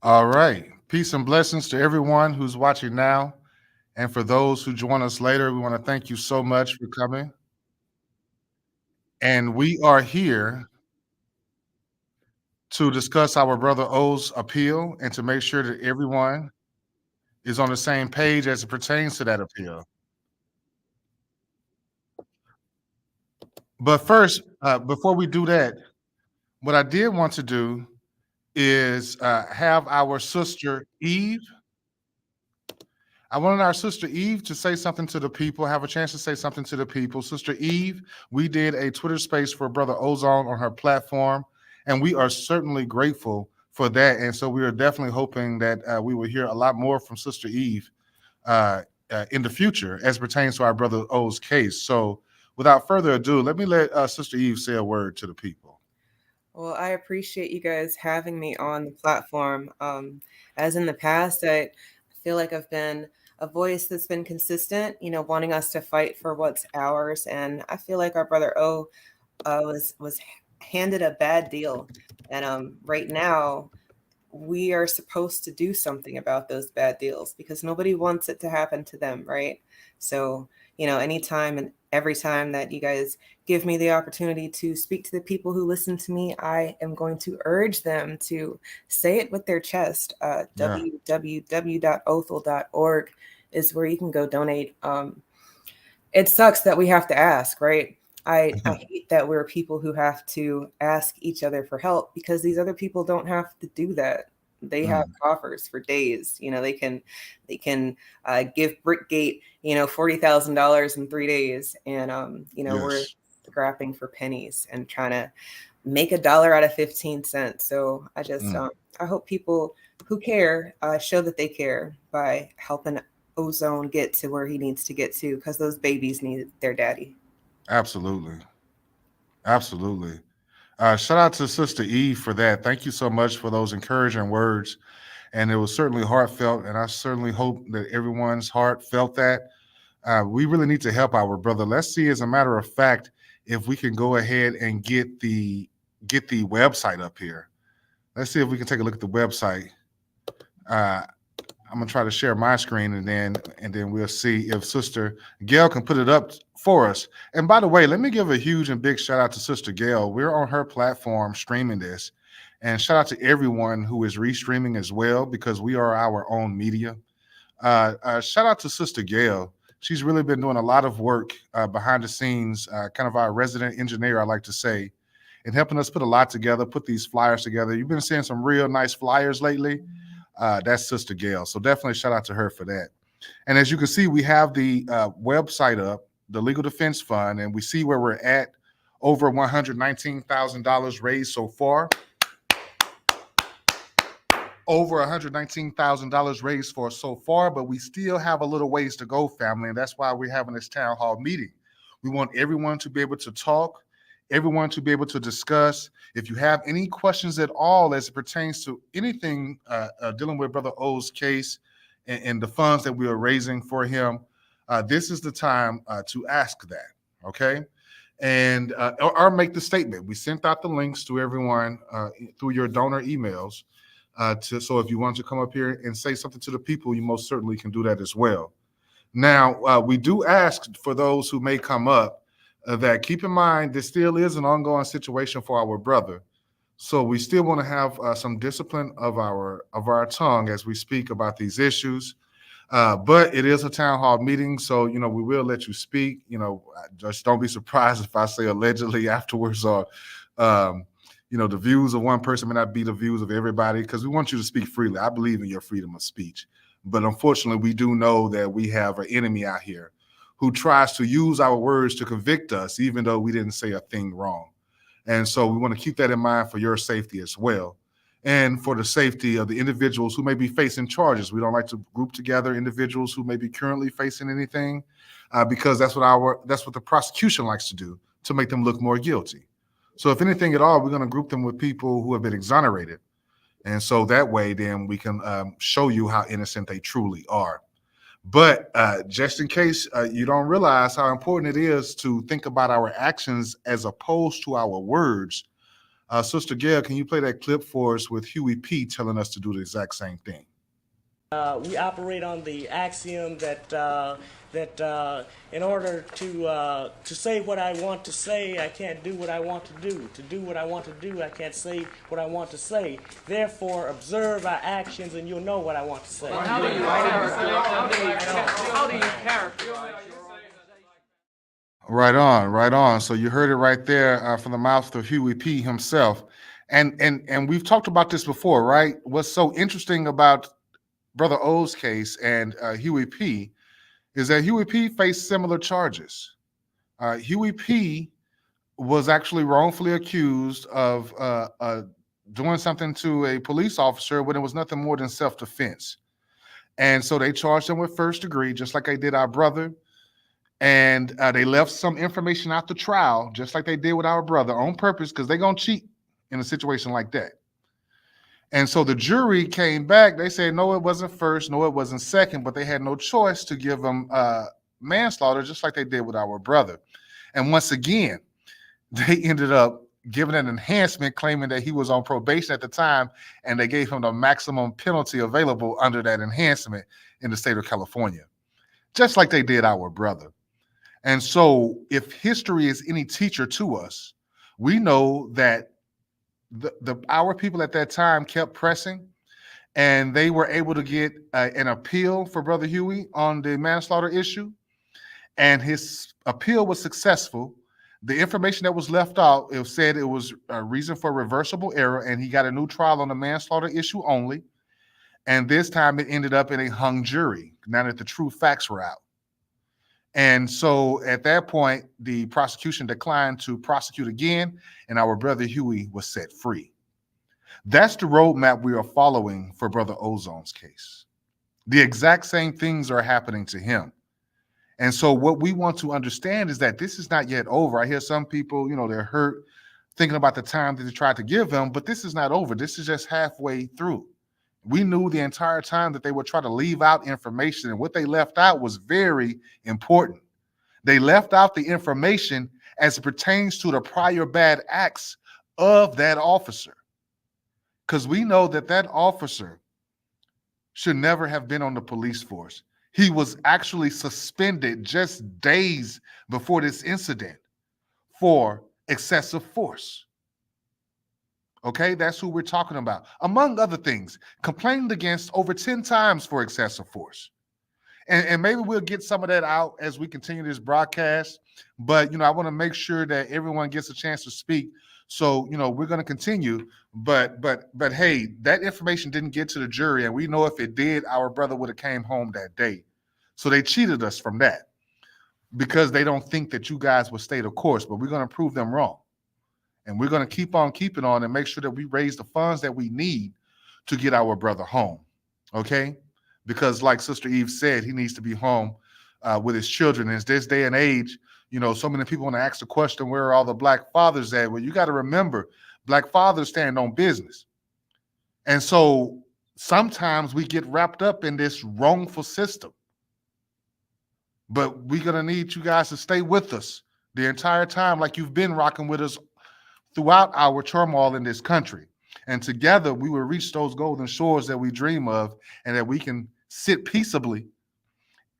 All right. Peace and blessings to everyone who's watching now. And for those who join us later, we want to thank you so much for coming. And we are here to discuss our brother O's appeal and to make sure that everyone is on the same page as it pertains to that appeal. But first, before we do that, what I did want to do is have our sister Eve. I wanted our sister Eve to say something to the people, have a chance to say something to the people. Sister Eve, we did a Twitter space for Brother Ozone on her platform, and we are certainly grateful for that. And so we are definitely hoping that we will hear a lot more from Sister Eve in the future as pertains to our Brother O's case. So without further ado, let me let Sister Eve say a word to the people. Well, I appreciate you guys having me on the platform. As in the past, I feel like I've been a voice that's been consistent, wanting us to fight for what's ours. And I feel like our brother O was handed a bad deal, and right now we are supposed to do something about those bad deals because nobody wants it to happen to them, right? So, anytime and every time that you guys give me the opportunity to speak to the people who listen to me, I am going to urge them to say it with their chest. Yeah. www.othal.org is where you can go donate. It sucks that we have to ask, right? I hate that we're people who have to ask each other for help because these other people don't have to do that. They have Mm, coffers for days. They can give Brickgate $40,000 in 3 days, and we're yes. scrapping for pennies and trying to make $1 out of 15 cents. So Mm. I hope people who care show that they care by helping Ozone get to where he needs to get to because those babies need their daddy. Absolutely. Absolutely. Shout out to Sister Eve for that. Thank you so much for those encouraging words. And it was certainly heartfelt. And I certainly hope that everyone's heart felt that. We really need to help our brother. Let's see, as a matter of fact, if we can go ahead and get the website up here. Let's see if we can take a look at the website. Uh, I'm gonna try to share my screen and then we'll see if Sister Gayle can put it up for us. And by the way, let me give a huge and big shout out to Sister Gayle. We're on her platform streaming this, and shout out to everyone who is restreaming as well because we are our own media. Shout out to Sister Gayle. She's really been doing a lot of work behind the scenes, kind of our resident engineer, I like to say, and helping us put a lot together, put these flyers together. You've been seeing some real nice flyers lately. That's Sister Gayle. So definitely shout out to her for that. And as you can see, we have the website up, the Legal Defense Fund, and we see where we're at. Over $119,000 raised so far. Over $119,000 raised for us so far, but we still have a little ways to go, family. And that's why we're having this town hall meeting. We want everyone to be able to talk, everyone to be able to discuss. If you have any questions at all as it pertains to anything dealing with Brother O's case and the funds that we are raising for him, this is the time to ask that. Okay. And or make the statement. We sent out the links to everyone through your donor emails. So if you want to come up here and say something to the people, you most certainly can do that as well. Now, we do ask for those who may come up that keep in mind this still is an ongoing situation for our brother. So we still want to have some discipline of our tongue as we speak about these issues. But it is a town hall meeting, so we will let you speak. Just don't be surprised if I say allegedly afterwards, or um, the views of one person may not be the views of everybody, because we want you to speak freely. I believe in your freedom of speech, but unfortunately, we do know that we have an enemy out here who tries to use our words to convict us, even though we didn't say a thing wrong. And so we want to keep that in mind for your safety as well, and for the safety of the individuals who may be facing charges. We don't like to group together individuals who may be currently facing anything, because that's what the prosecution likes to do, to make them look more guilty. So if anything at all, we're going to group them with people who have been exonerated, and so that way, then we can show you how innocent they truly are. But just in case you don't realize how important it is to think about our actions as opposed to our words, Sister Gayle, can you play that clip for us with Huey P telling us to do the exact same thing? We operate on the axiom that in order to say what I want to say, I can't do what I want to do. To do what I want to do, I can't say what I want to say. Therefore, observe our actions, and you'll know what I want to say. How do you characterize? Right on, right on. So you heard it right there from the mouth of Huey P himself, and we've talked about this before, right? What's so interesting about Brother O's case and Huey P is that Huey P faced similar charges. Huey P was actually wrongfully accused of doing something to a police officer when it was nothing more than self-defense. And so they charged him with first degree, just like they did our brother. And they left some information out the trial, just like they did with our brother, on purpose, because they're going to cheat in a situation like that. And so the jury came back. They said, no, it wasn't first, no, it wasn't second, but they had no choice to give him manslaughter, just like they did with our brother. And once again, they ended up giving an enhancement, claiming that he was on probation at the time, and they gave him the maximum penalty available under that enhancement in the state of California, just like they did our brother. And so if history is any teacher to us, we know that our people at that time kept pressing, and they were able to get an appeal for Brother Huey on the manslaughter issue, and his appeal was successful. The information that was left out, it said it was a reason for reversible error, and he got a new trial on the manslaughter issue only. And this time it ended up in a hung jury, now that the true facts were out. And so at that point, the prosecution declined to prosecute again, and our brother Huey was set free. That's the roadmap we are following for Brother Ozone's case. The exact same things are happening to him. And so what we want to understand is that this is not yet over. I hear some people, they're hurt thinking about the time that they tried to give him, but this is not over. This is just halfway through. We knew the entire time that they would try to leave out information, and what they left out was very important. They left out the information as it pertains to the prior bad acts of that officer, because we know that that officer should never have been on the police force. He was actually suspended just days before this incident for excessive force. Okay, that's who we're talking about. Among other things, complained against over 10 times for excessive force. And maybe we'll get some of that out as we continue this broadcast. But, I want to make sure that everyone gets a chance to speak. So, we're going to continue. But hey, that information didn't get to the jury. And we know if it did, our brother would have came home that day. So they cheated us from that because they don't think that you guys will stay the course. But we're going to prove them wrong. And we're going to keep on keeping on and make sure that we raise the funds that we need to get our brother home. Okay? Because like Sister Eve said, he needs to be home with his children. In this day and age, so many people want to ask the question, where are all the Black fathers at? Well, you got to remember, Black fathers stand on business. And so sometimes we get wrapped up in this wrongful system. But we're going to need you guys to stay with us the entire time, like you've been rocking with us throughout our turmoil in this country. And together we will reach those golden shores that we dream of, and that we can sit peaceably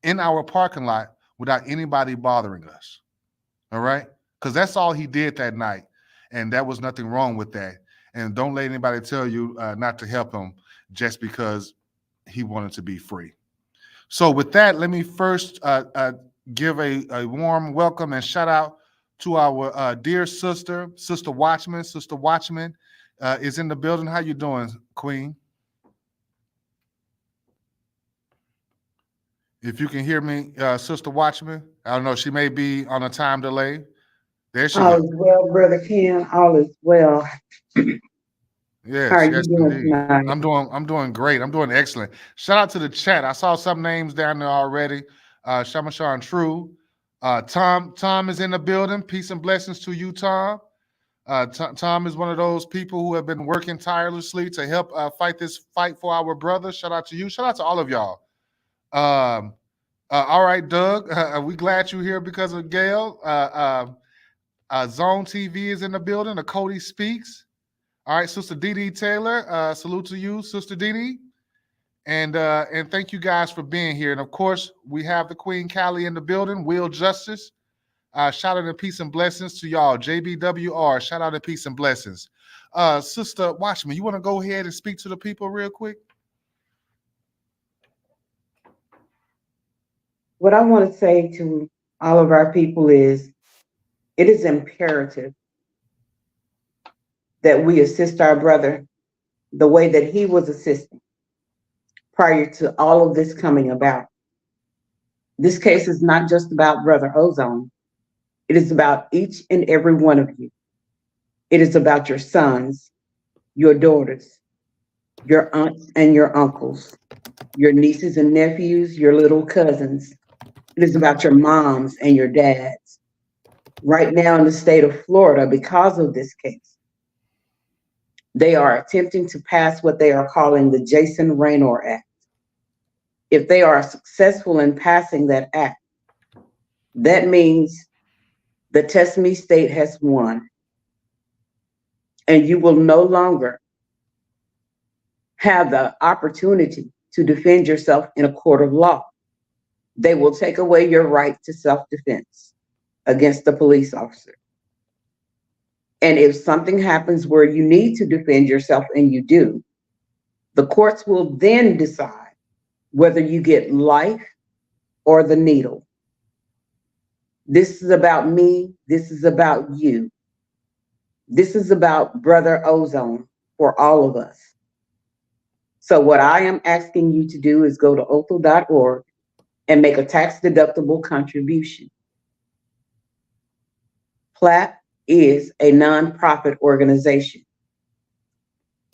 in our parking lot without anybody bothering us. All right? Because that's all he did that night. And there was nothing wrong with that. And don't let anybody tell you not to help him just because he wanted to be free. So with that, let me first give a warm welcome and shout out to our dear sister, Sister Watchman. Sister Watchman is in the building. How you doing, Queen? If you can hear me, Sister Watchman, I don't know, she may be on a time delay. There she All is. is well, Brother Ken. All is well. Yes, How are you yes, doing indeed. tonight? I'm doing great. I'm doing excellent. Shout out to the chat. I saw some names down there already. Shamashan True. Tom is in the building. Peace and blessings to you, Tom. Tom is one of those people who have been working tirelessly to help fight this fight for our brother. Shout out to you. Shout out to all of y'all. All right, Doug. We glad you're here because of Gayle. Zone TV is in the building. The Cody Speaks. All right, Sister Dee Dee Taylor, salute to you, Sister Dee Dee. And thank you guys for being here. And of course, we have the Queen Callie in the building, Will Justice. Shout out and peace and blessings to y'all. JBWR, shout out and peace and blessings. Sister Watchman, you want to go ahead and speak to the people real quick? What I want to say to all of our people is it is imperative that we assist our brother the way that he was assisting prior to all of this coming about. This case is not just about Brother Ozone. It is about each and every one of you. It is about your sons, your daughters, your aunts and your uncles, your nieces and nephews, your little cousins. It is about your moms and your dads. Right now in the state of Florida, because of this case, they are attempting to pass what they are calling the Jason Raynor Act. If they are successful in passing that act, that means the Test-Me state has won, and you will no longer have the opportunity to defend yourself in a court of law. They will take away your right to self-defense against the police officer. And if something happens where you need to defend yourself and you do, the courts will then decide whether you get life or the needle. This is about me. This is about you. This is about Brother Ozone for all of us. So what I am asking you to do is go to othal.org and make a tax-deductible contribution. PLAP is a nonprofit organization.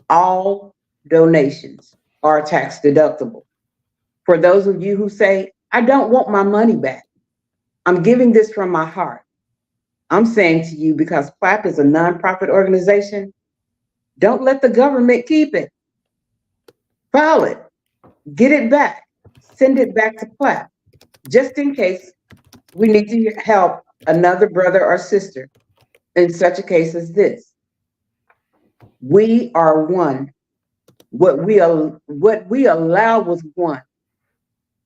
All donations are tax-deductible. For those of you who say, I don't want my money back, I'm giving this from my heart. I'm saying to you, because PLAP is a nonprofit organization, don't let the government keep it. File it, get it back, send it back to PLAP, just in case we need to help another brother or sister in such a case as this. We are one. What we allow was one.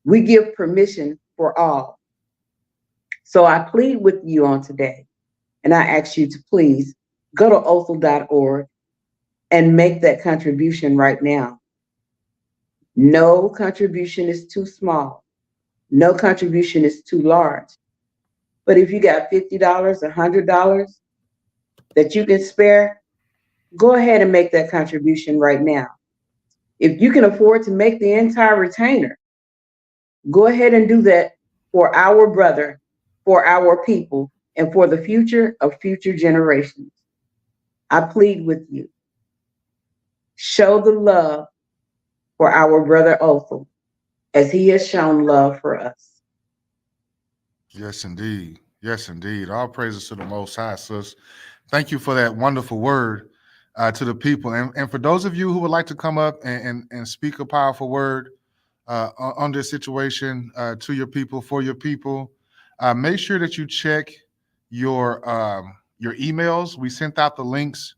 We give permission for all. So I plead with you on today, and I ask you to please go to othal.org and make that contribution right now. No contribution is too small. No contribution is too large. But if you got $50, $100 that you can spare, go ahead and make that contribution right now. If you can afford to make the entire retainer, go ahead and do that for our brother, for our people, and for the future of future generations. I plead with you. Show the love for our brother Othal as he has shown love for us. Yes, indeed. Yes, indeed. All praises to the Most High, sis. Thank you for that wonderful word to the people. And for those of you who would like to come up and speak a powerful word on this situation to your people, for your people, make sure that you check your emails. We sent out the links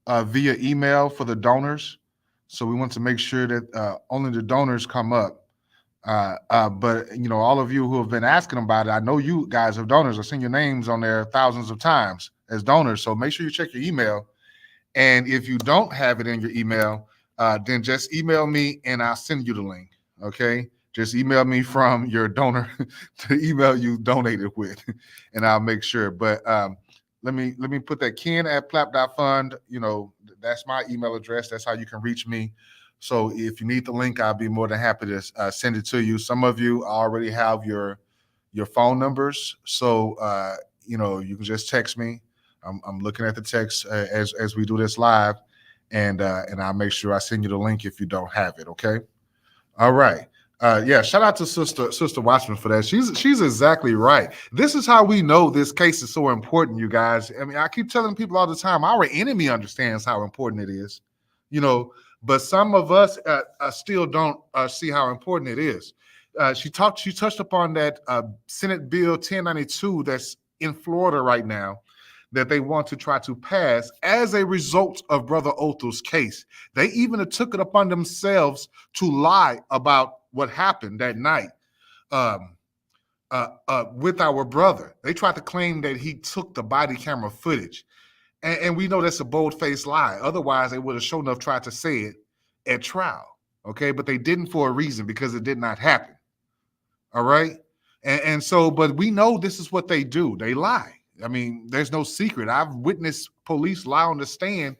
via email for the donors. So we want to make sure that only the donors come up. But you know, all of you who have been asking about it, I know you guys have donors. I've seen your names on there thousands of times as donors. So make sure you check your email. And if you don't have it in your email, then just email me and I'll send you the link. Okay. Just email me from your donor to email you donated with, and I'll make sure. But let me put that ken@plap.fund. You know, that's my email address. That's how you can reach me. So if you need the link, I'll be more than happy to send it to you. Some of you already have your phone numbers, so you know, you can just text me. I'm looking at the text as we do this live, and I'll make sure I send you the link if you don't have it. Okay. All right. Yeah, shout out to Sister Watchman for that. She's exactly right. This is how we know this case is so important, you guys. I mean, I keep telling people all the time, our enemy understands how important it is, you know, but some of us still don't see how important it is. She touched upon that Senate Bill 1092 that's in Florida right now that they want to try to pass as a result of Brother Othal's case. They even took it upon themselves to lie about what happened that night with our brother. They tried to claim that he took the body camera footage. And we know that's a bold-faced lie. Otherwise, they would have sure enough tried to say it at trial, okay? But they didn't for a reason, because it did not happen, all right? And so, but we know this is what they do. They lie. I mean, there's no secret. I've witnessed police lie on the stand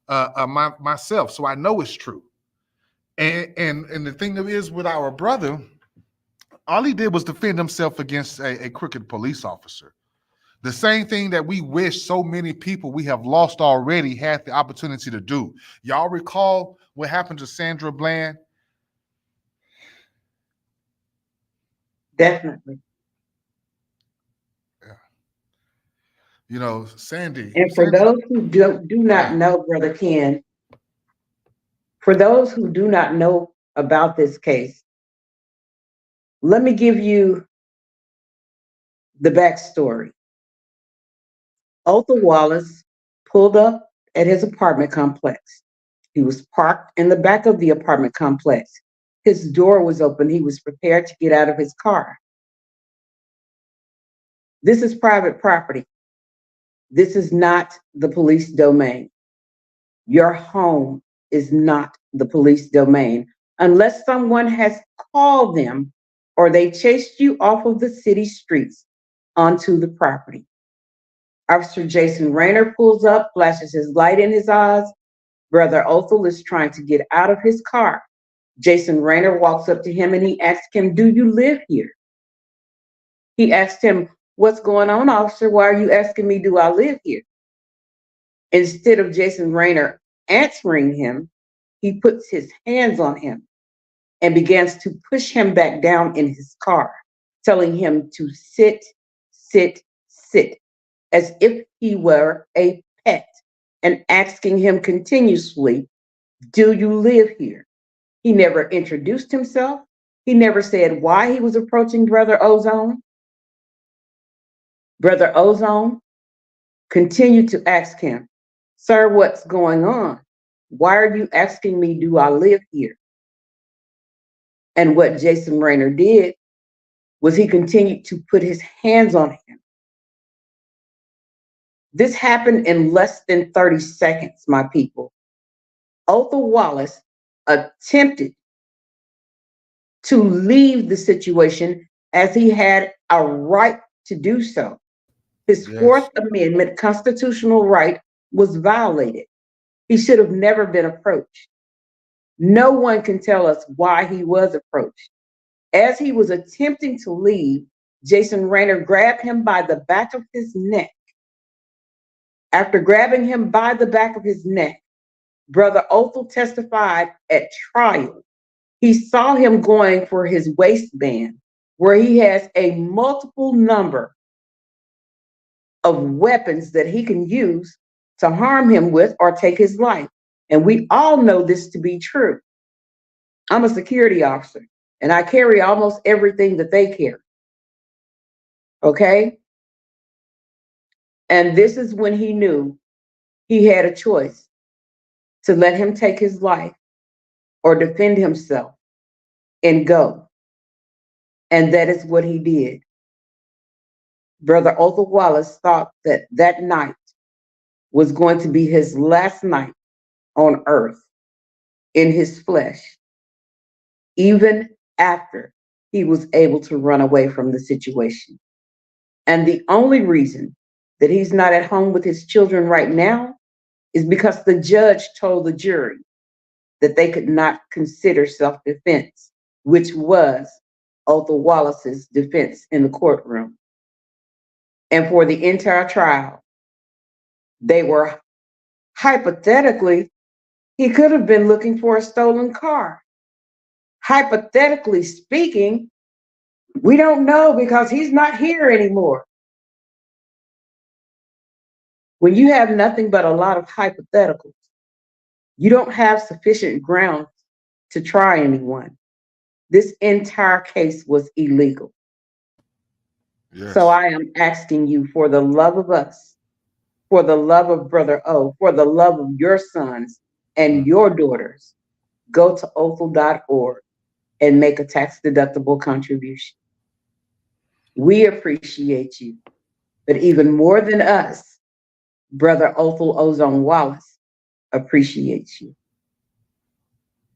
myself, so I know it's true. And the thing is with our brother, all he did was defend himself against a crooked police officer. The same thing that we wish so many people we have lost already had the opportunity to do. Y'all recall what happened to Sandra Bland? Definitely. Yeah. You know, Sandy. And for those who do not know, Brother Ken, for those who do not know about this case, let me give you the backstory. Othal Wallace pulled up at his apartment complex. He was parked in the back of the apartment complex. His door was open. He was prepared to get out of his car. This is private property. This is not the police domain. Your home is not the police domain unless someone has called them or they chased you off of the city streets onto the property. Officer Jason Rayner pulls up, flashes his light in his eyes. Brother Othal is trying to get out of his car. Jason Rayner walks up to him and he asks him, "Do you live here?" He asked him, "What's going on, officer? Why are you asking me, do I live here?" Instead of Jason Rayner answering him, he puts his hands on him and begins to push him back down in his car, telling him to sit, sit, sit, as if he were a pet, and asking him continuously, "Do you live here?" He never introduced himself. He never said why he was approaching Brother Ozone. Brother Ozone continued to ask him, "Sir, what's going on? Why are you asking me, do I live here?" And what Jason Rayner did was he continued to put his hands on him. This happened in less than 30 seconds, my people. Othal Wallace attempted to leave the situation as he had a right to do so. His Fourth Amendment constitutional right was violated. He should have never been approached. No one can tell us why he was approached. As he was attempting to leave, Jason Rayner grabbed him by the back of his neck. After grabbing him by the back of his neck, Brother Othal testified at trial. He saw him going for his waistband, where he has a multiple number of weapons that he can use to harm him with or take his life. And we all know this to be true. I'm a security officer, and I carry almost everything that they carry. Okay? And this is when he knew he had a choice to let him take his life or defend himself and go. And that is what he did. Brother Othal Wallace thought that that night was going to be his last night on earth in his flesh, even after he was able to run away from the situation. And the only reason that he's not at home with his children right now is because the judge told the jury that they could not consider self-defense, which was Othal Wallace's defense in the courtroom. And for the entire trial, they were hypothetically, he could have been looking for a stolen car. Hypothetically speaking, we don't know because he's not here anymore. When you have nothing but a lot of hypotheticals, you don't have sufficient grounds to try anyone. This entire case was illegal. Yes. So I am asking you, for the love of us, for the love of Brother O, for the love of your sons and your daughters, go to othal.org and make a tax-deductible contribution. We appreciate you, but even more than us, Brother Othal Ozone Wallace appreciates you.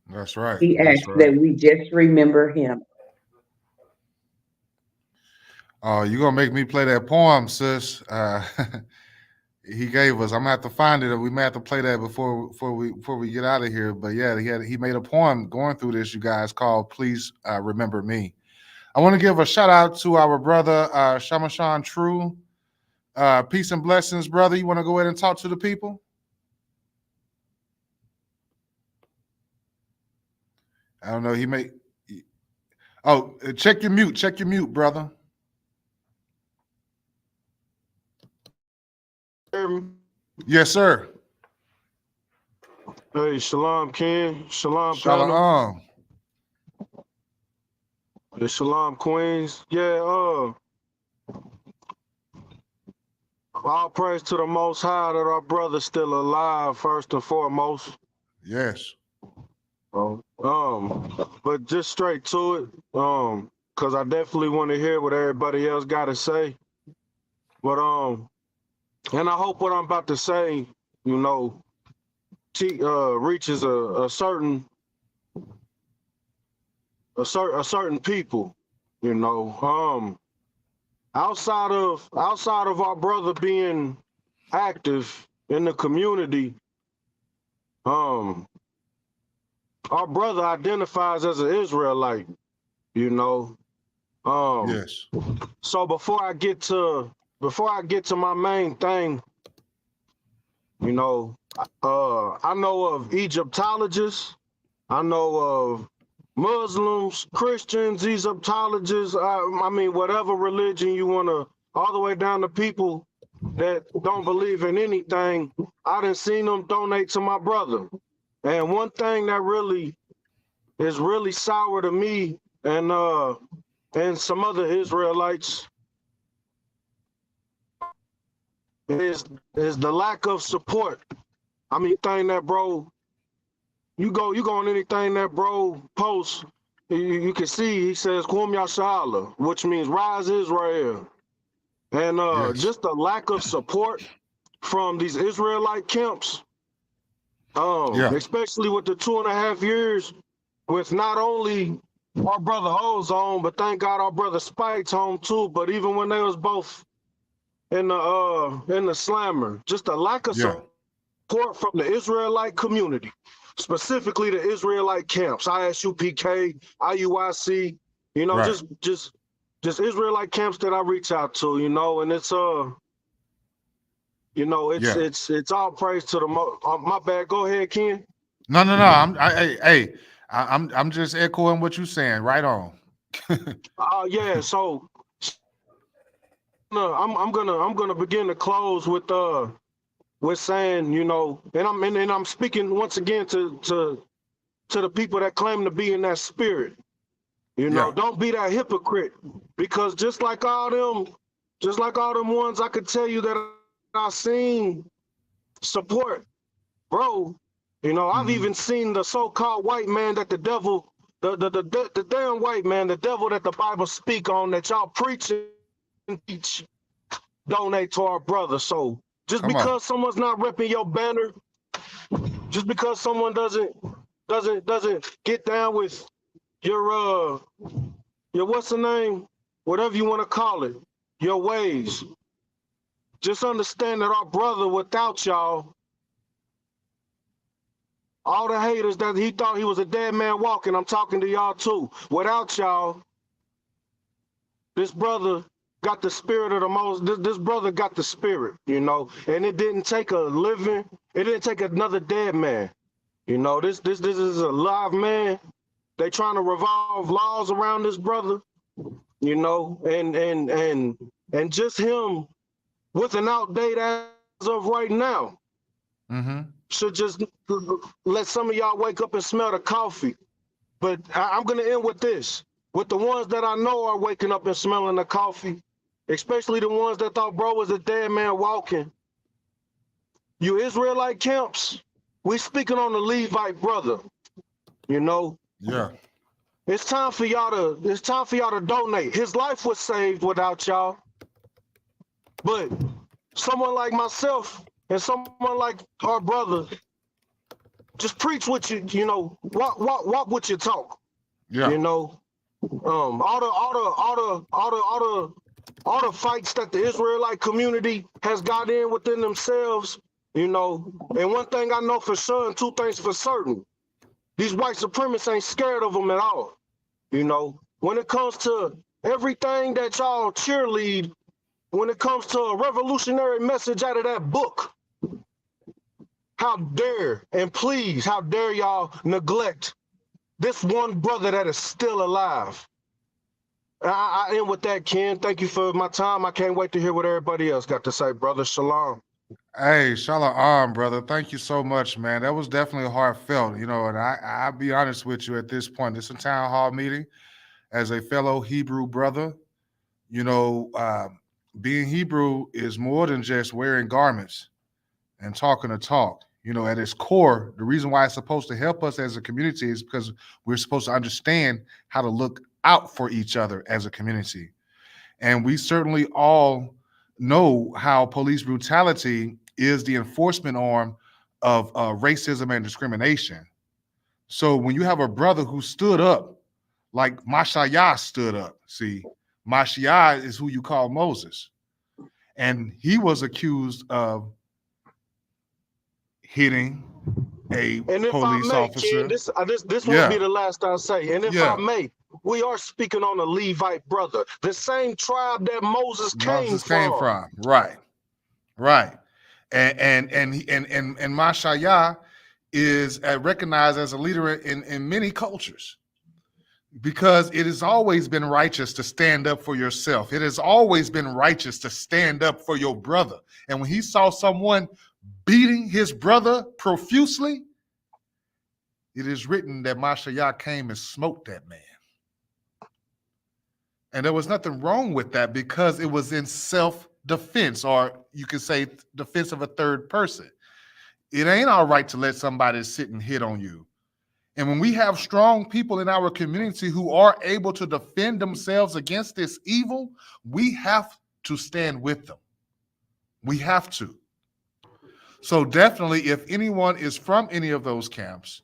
That's right. He That's asks right. that we just remember him. Oh, you're gonna make me play that poem, sis. He gave us. I'm gonna have to find it. We may have to play that before we get out of here. But yeah, he made a poem going through this, you guys, called "Please Remember Me." I want to give a shout out to our brother Shamashan True. Peace and blessings, brother. You want to go ahead and talk to the people? I don't know. He may. Oh, check your mute. Check your mute, brother. Yes, sir. Hey, shalom, Ken. Shalom, panel. Shalom. Hey, shalom, Queens. Yeah, all praise to the Most High that our brother's still alive, first and foremost. Yes. But just straight to it, because I definitely want to hear what everybody else got to say. But, and I hope what I'm about to say, you know, reaches a certain people, you know. Outside of our brother being active in the community, our brother identifies as an Israelite, you know. Yes. So before I get to my main thing, you know, I know of Egyptologists, I know of Muslims, Christians, Egyptologists, I mean, whatever religion you want to, all the way down to people that don't believe in anything. I done seen them donate to my brother. And one thing that really is really sour to me and some other Israelites is the lack of support. I mean, thing that bro, you go on anything that bro posts, you can see he says Kum Yashala, which means rise Israel. And Yes. just the lack of support from these Israelite camps, especially with the 2.5 years with not only our brother Ozone, but thank God our brother Spike's home too. But even when they was both in the slammer, just a lack of Yeah. support from the Israelite community, specifically the Israelite camps, ISUPK, IUIC, you know, Right. just Israelite camps that I reach out to, you know, and it's you know, Yeah. it's all praise to the my bad. Go ahead, Ken. No. I'm just echoing what you're saying. Right on. Yeah. So I'm gonna begin to close with saying, you know, and I'm speaking once again to the people that claim to be in that spirit. You know, Yeah. don't be that hypocrite, because just like all them ones I could tell you that I seen support, bro. You know, I've even seen the so-called white man that the devil, the damn white man, the devil that the Bible speak on, that y'all preach and teach, donate to our brother. So just Come on. because someone's not repping your banner, just because someone doesn't get down with your what's the name, whatever you want to call it, your ways, just understand that our brother, without y'all, all the haters that he thought he was a dead man walking, I'm talking to y'all too. Without y'all, this brother got the spirit of the most. This brother got the spirit, you know. And it didn't take a living. It didn't take another dead man. You know, this is a live man. They trying to revolve laws around this brother, you know, and just him with an outdate as of right now should just let some of y'all wake up and smell the coffee. But I'm gonna end with this. With the ones that I know are waking up and smelling the coffee, especially the ones that thought bro was a dead man walking. You Israelite camps, we speaking on the Levite brother. You know, Yeah. it's time for y'all to donate. His life was saved without y'all. But someone like myself and someone like our brother, just preach what you know, walk what you talk. Yeah. You know, all the fights that the Israelite community has got in within themselves, you know. And one thing I know for sure, and two things for certain, these white supremacists ain't scared of them at all. You know, when it comes to everything that y'all cheerlead, when it comes to a revolutionary message out of that book, how dare and please, how dare y'all neglect this one brother that is still alive. I end with that, Ken. Thank you for my time. I can't wait to hear what everybody else got to say, brother. Shalom. Hey, Shalom, brother. Thank you so much, man. That was definitely heartfelt, you know, and I'll be honest with you at this point. It's a town hall meeting. As a fellow Hebrew brother, you know, being Hebrew is more than just wearing garments and talking a talk. You know, at its core, the reason why it's supposed to help us as a community is because we're supposed to understand how to look out for each other as a community. And we certainly all know how police brutality is the enforcement arm of racism and discrimination. So when you have a brother who stood up, like Mashayah stood up, see, Mashayah is who you call Moses. And he was accused of hitting a And if I police may, Ken, officer. this won't be Yeah, the last I say. And if I yeah. may, we are speaking on a Levite brother, the same tribe that Moses came Moses came from. from. Right, right. And Mashayah is recognized as a leader in many cultures because it has always been righteous to stand up for yourself. It has always been righteous to stand up for your brother. And when he saw someone beating his brother profusely, it is written that Mashayah came and smote that man. And there was nothing wrong with that because it was in self-defense, or you could say defense of a third person. It ain't all right to let somebody sit and hit on you. And when we have strong people in our community who are able to defend themselves against this evil, we have to stand with them. We have to. So definitely, if anyone is from any of those camps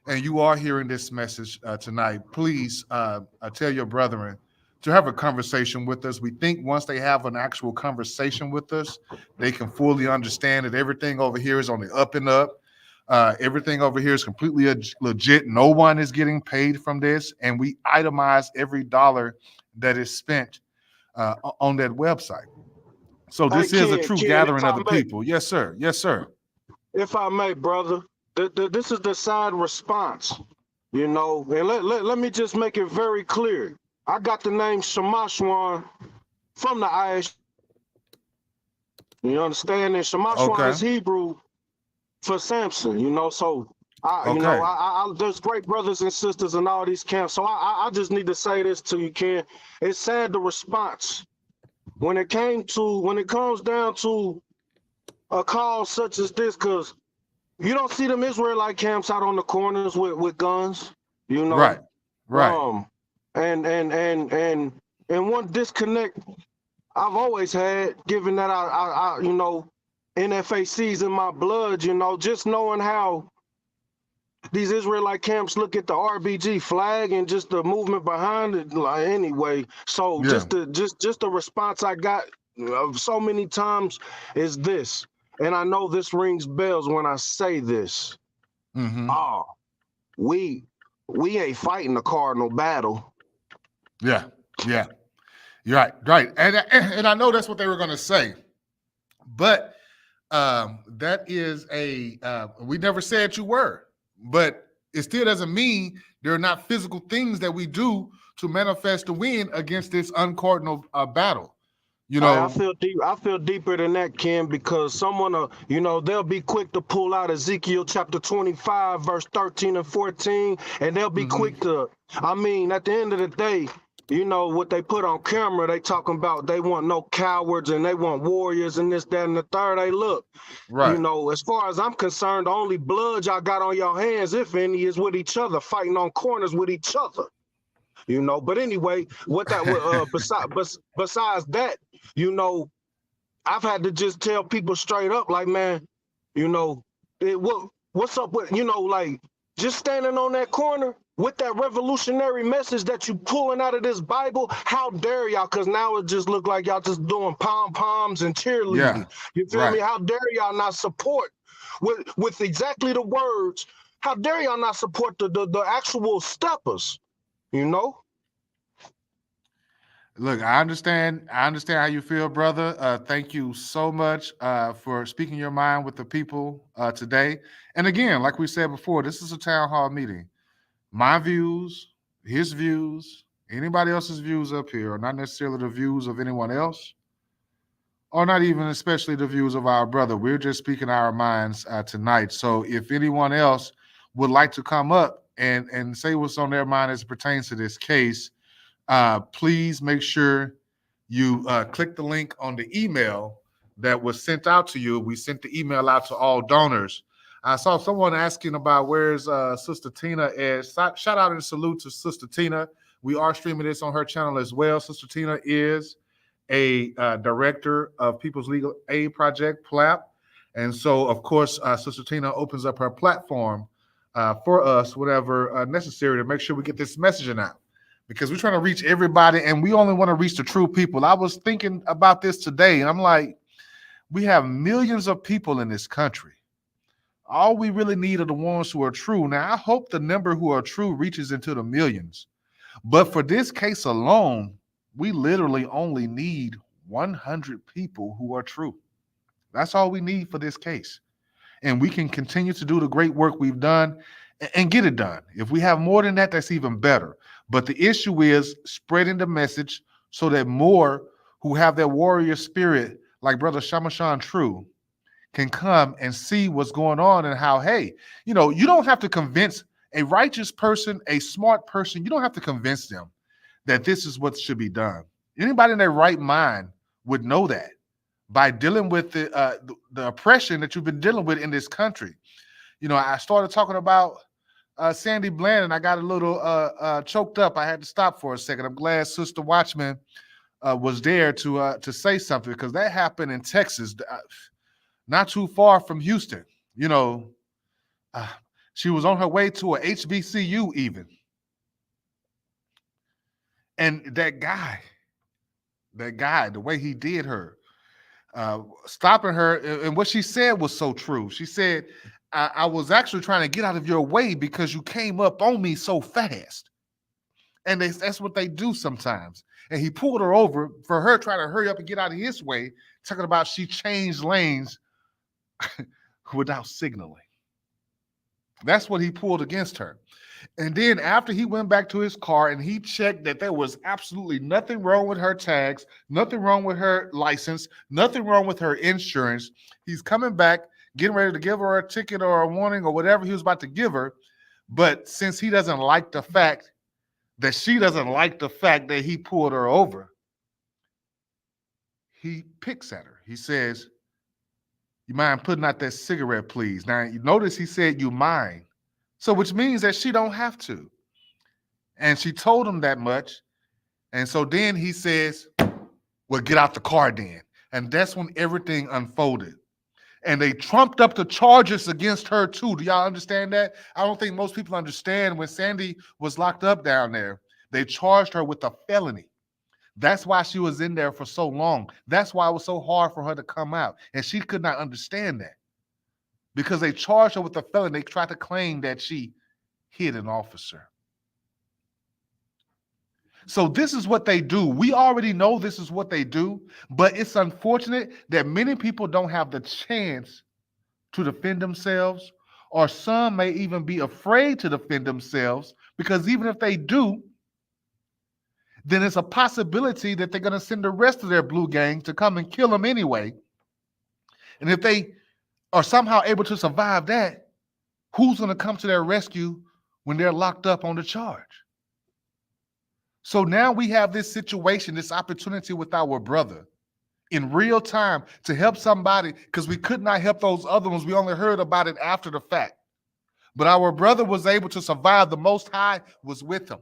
and you are hearing this message tonight, please tell your brethren to have a conversation with us. We think once they have an actual conversation with us, they can fully understand that everything over here is on the up and up. Everything over here is completely legit. No one is getting paid from this, and we itemize every dollar that is spent on that website. So Hey, this is a Ken, true Ken, gathering of the people. Yes, sir. Yes, sir. if I may, brother, this is the side response, you know, and let me just make it very clear. I got the name Shamashwan from the IS. You understand? And Shamashwan Okay. is Hebrew for Samson, you know, so Okay. there's great brothers and sisters in all these camps. So I just need to say this to you, Ken. It's sad the response when it comes down to a call such as this, because you don't see them Israelite camps out on the corners with guns, you know. Right. Right. And one disconnect I've always had, given that I you know, NFAC's in my blood, you know, just knowing how these Israelite camps look at the RBG flag and just the movement behind it. Like, anyway, so Yeah. just the response I got so many times is this, and I know this rings bells when I say this. Mm-hmm. Oh, we ain't fighting the cardinal battle. Yeah. Yeah. You're right. Right. And I know that's what they were going to say, but that is we never said you were, but it still doesn't mean there are not physical things that we do to manifest the win against this uncardinal battle. You know, I feel deep. I feel deeper than that, Ken, because someone, you know, they'll be quick to pull out Ezekiel chapter 25, verse 13 and 14, and they'll be quick to. I mean, at the end of the day, you know, what they put on camera, they talking about they want no cowards and they want warriors and this, that, and the third. Hey, look, you Right. know, as far as I'm concerned, the only blood y'all got on your hands, if any, is with each other, fighting on corners with each other. You know, but anyway, what that besides that, you know, I've had to just tell people straight up, like, man, you know, what's up with, you know, like, just standing on that corner with that revolutionary message that you pulling out of this Bible. How dare y'all? Because now it just look like y'all just doing pom poms and Yeah. cheerleading. You feel me? Right. How dare y'all not support with exactly the words? How dare y'all not support the actual steppers? You know. Look, I understand. I understand how you feel, brother. Thank you so much for speaking your mind with the people today. And again, like we said before, this is a town hall meeting. My views, his views, anybody else's views up here are not necessarily the views of anyone else, or not even especially the views of our brother. We're just speaking our minds tonight. So if anyone else would like to come up and say what's on their mind as it pertains to this case, please make sure you click the link on the email that was sent out to you. We sent the email out to all donors. I saw someone asking about where's Sister Tina is. Shout out and salute to Sister Tina. We are streaming this on her channel as well. Sister Tina is a director of People's Legal Aid Project, PLAP. And so, of course, Sister Tina opens up her platform for us, whatever necessary, to make sure we get this messaging out, because we're trying to reach everybody and we only want to reach the true people. I was thinking about this today and I'm like, we have millions of people in this country. All we really need are the ones who are true. Now, I hope the number who are true reaches into the millions. But for this case alone, we literally only need 100 people who are true. That's all we need for this case. And we can continue to do the great work we've done and get it done. If we have more than that, that's even better. But the issue is spreading the message so that more who have that warrior spirit, like Brother Shamashan True, can come and see what's going on and how, hey, you know, you don't have to convince a righteous person, a smart person, you don't have to convince them that this is what should be done. Anybody in their right mind would know that by dealing with the oppression that you've been dealing with in this country. You know, I started talking about Sandy Bland, and I got a little choked up. I had to stop for a second. I'm glad Sister Watchman was there to say something, because that happened in Texas, not too far from Houston. You know, she was on her way to a HBCU even. And that guy, the way he did her, stopping her, and what she said was so true. She said, I was actually trying to get out of your way because you came up on me so fast. And that's what they do sometimes. And he pulled her over for her trying to hurry up and get out of his way, talking about she changed lanes without signaling. That's what he pulled against her. And then after he went back to his car and he checked that there was absolutely nothing wrong with her tags, nothing wrong with her license, nothing wrong with her insurance, he's coming back, getting ready to give her a ticket or a warning or whatever he was about to give her. But since he doesn't like the fact that she doesn't like the fact that he pulled her over, he picks at her. He says, "You mind putting out that cigarette, please?" Now, you notice he said, "You mind." So which means that she don't have to. And she told him that much. And so then he says, "Well, get out the car then." And that's when everything unfolded. And they trumped up the charges against her too. Do y'all understand that? I don't think most people understand when Sandy was locked up down there, they charged her with a felony. That's why she was in there for so long. That's why it was so hard for her to come out. And she could not understand that, because they charged her with a felony. They tried to claim that she hit an officer. So this is what they do. We already know this is what they do, but it's unfortunate that many people don't have the chance to defend themselves, or some may even be afraid to defend themselves, because even if they do, then it's a possibility that they're going to send the rest of their blue gang to come and kill them anyway. And if they are somehow able to survive that, who's going to come to their rescue when they're locked up on the charge? So now we have this situation, this opportunity with our brother in real time to help somebody, because we could not help those other ones. We only heard about it after the fact. But our brother was able to survive. The Most High was with him.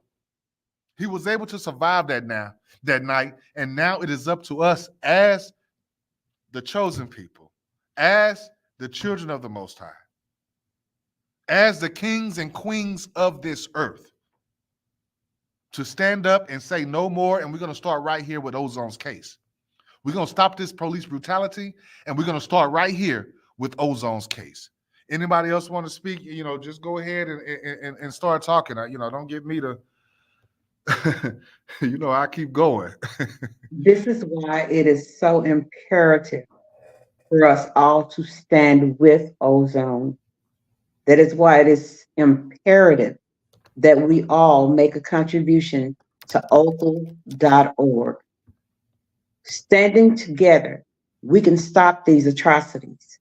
He was able to survive that night. And now it is up to us as the chosen people, as the children of the Most High, as the kings and queens of this earth, to stand up and say no more. And we're going to start right here with Ozone's case. We're going to stop this police brutality, and we're going to start right here with Ozone's case. Anybody else want to speak? Just go ahead and start talking. Don't get me to, I keep going. This is why it is so imperative for us all to stand with Ozone. That is why it is imperative that we all make a contribution to Othal.org. Standing together, we can stop these atrocities.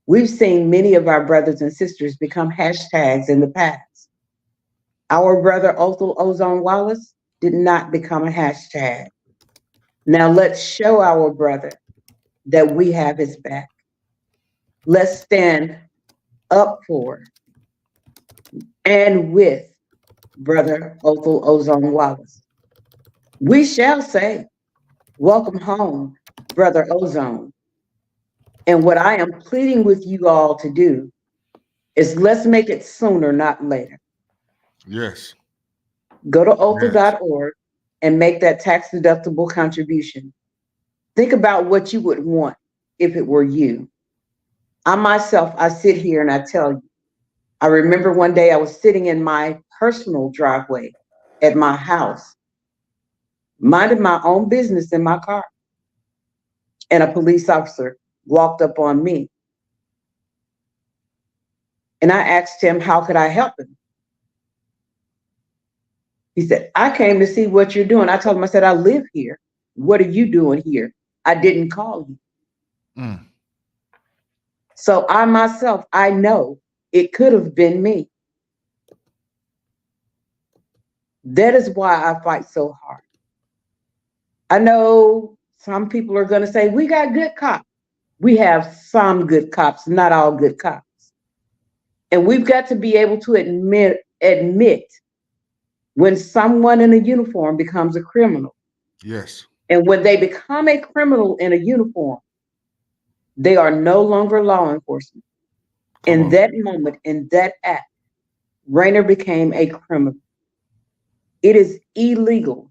We've seen many of our brothers and sisters become hashtags in the past. Our brother Othal Ozone Wallace did not become a hashtag. Now let's show our brother that we have his back. Let's stand up for and with brother Othal Ozone Wallace. We shall say, welcome home, brother Ozone. And what I am pleading with you all to do is let's make it sooner, not later. Yes. Go to Othal.org and make that tax-deductible contribution. Think about what you would want if it were you. I sit here and I tell you, I remember one day I was sitting in my personal driveway at my house, minding my own business in my car, and a police officer walked up on me. And I asked him, how could I help him? He said, I came to see what you're doing. I told him, I said, I live here. What are you doing here? I didn't call you. Mm. So I know it could have been me. That is why I fight so hard. I know some people are going to say, we got good cops. We have some good cops, not all good cops. And we've got to be able to admit when someone in a uniform becomes a criminal. Yes. And when they become a criminal in a uniform, they are no longer law enforcement. In that moment, in that act, Rainer became a criminal. It is illegal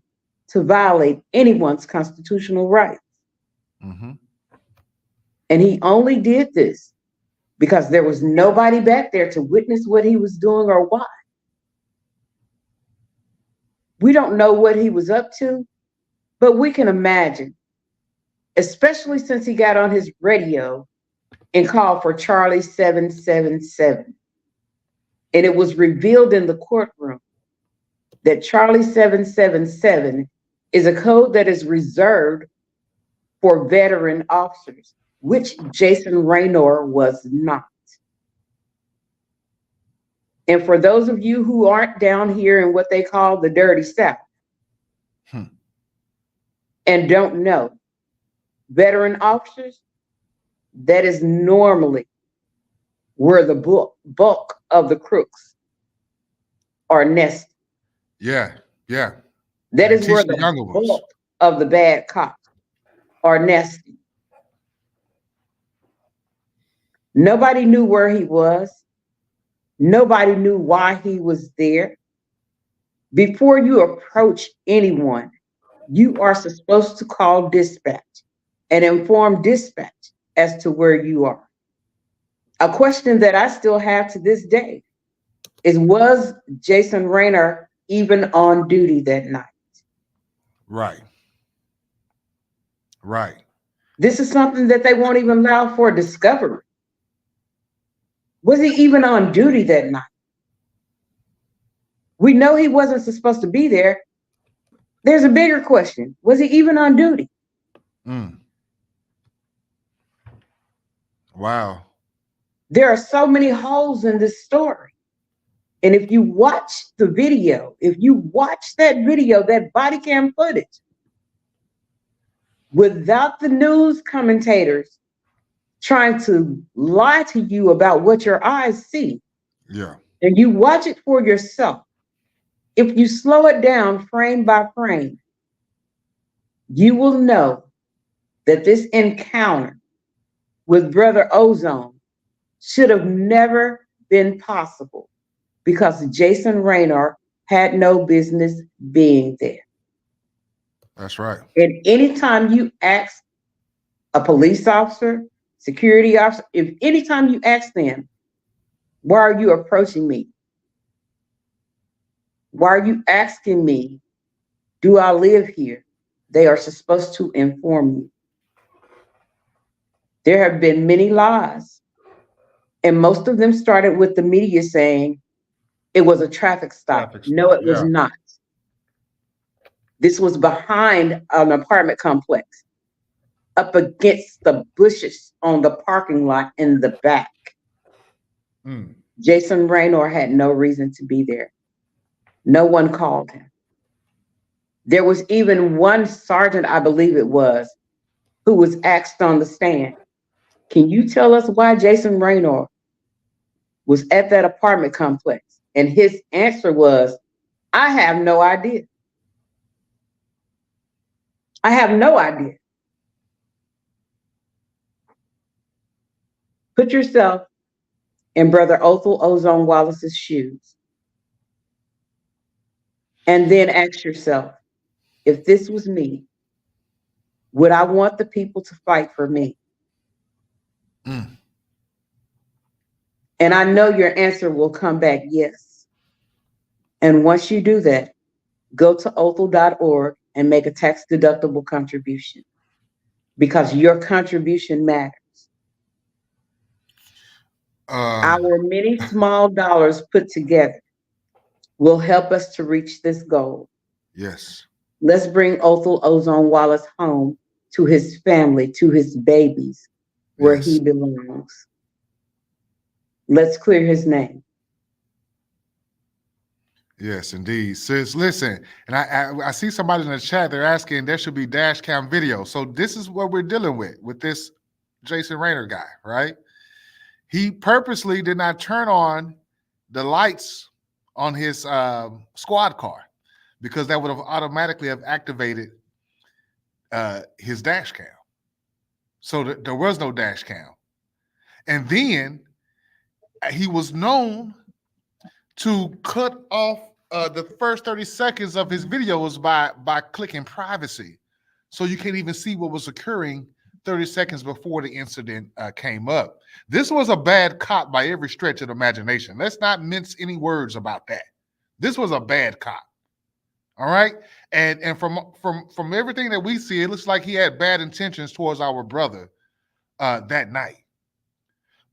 to violate anyone's constitutional rights. Mm-hmm. And he only did this because there was nobody back there to witness what he was doing or why. We don't know what he was up to, but we can imagine, especially since he got on his radio and called for Charlie 777. And it was revealed in the courtroom that Charlie 777 is a code that is reserved for veteran officers, which Jason Raynor was not. And for those of you who aren't down here in what they call the dirty South and don't know, veteran officers, that is normally where the bulk of the crooks are nested. Yeah. That is where the bulk of the bad cops are nested. Nobody knew where he was. Nobody knew why he was there. Before you approach anyone, you are supposed to call dispatch and inform dispatch as to where you are. A question that I still have to this day is, was Jason Raynor even on duty that night? Right. This is something that they won't even allow for discovery. Was he even on duty that night? We know he wasn't supposed to be there. There's a bigger question. Was he even on duty? Wow. There are so many holes in this story. And if you watch the video, if you watch that video, that body cam footage, without the news commentators trying to lie to you about what your eyes see, Yeah. and you watch it for yourself, if you slow it down frame by frame, you will know that this encounter with Brother Ozone should have never been possible because Jason Raynor had no business being there. That's right. And anytime you ask a police officer, security officer, if anytime you ask them, why are you approaching me? Why are you asking me, do I live here? They are supposed to inform you. There have been many lies, and most of them started with the media saying it was a traffic stop. No, it was not. This was behind an apartment complex, up against the bushes on the parking lot in the back. Jason Raynor had no reason to be there. No one called him. There was even one sergeant, I believe it was, who was asked on the stand, can you tell us why Jason Raynor was at that apartment complex? And his answer was, I have no idea. I have no idea. Put yourself in Brother Othal Ozone Wallace's shoes. And then ask yourself, if this was me, would I want the people to fight for me? And I know your answer will come back yes. And once you do that, go to othal.org and make a tax-deductible contribution because your contribution matters. Our many small dollars put together will help us to reach this goal. Yes. Let's bring Othal Ozone Wallace home to his family, to his babies, where he belongs. Let's clear his name. Yes, indeed. Sis, listen, and I see somebody in the chat, they're asking there should be dash cam video. So this is what we're dealing with this Jason Raynor guy, right? He purposely did not turn on the lights on his squad car because that would have automatically have activated his dash cam. So there was no dash cam. And then he was known to cut off the first 30 seconds of his videos by clicking privacy. So you can't even see what was occurring 30 seconds before the incident came up. This was a bad cop by every stretch of the imagination. Let's not mince any words about that. This was a bad cop. All right. And from everything that we see, it looks like he had bad intentions towards our brother that night.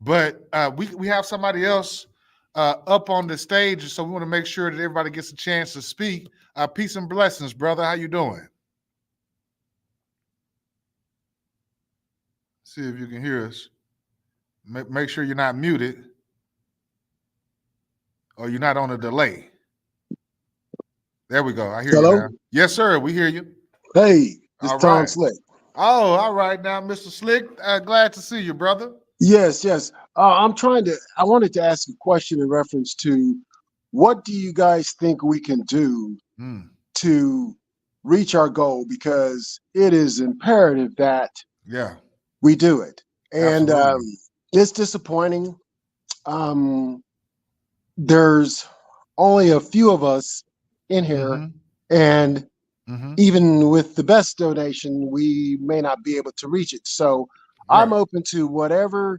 But we have somebody else up on the stage, so we want to make sure that everybody gets a chance to speak. Peace and blessings, brother. How you doing? See if you can hear us. Make sure you're not muted or you're not on a delay. There we go. I hear you now. Yes, sir. We hear you. Hey, it's Tom Slick. Oh, all right now, Mr. Slick. Glad to see you, brother. Yes. I wanted to ask a question in reference to what do you guys think we can do to reach our goal? Because it is imperative that we do it. And it's disappointing. There's only a few of us in here, and even with the best donation, we may not be able to reach it. So I'm open to whatever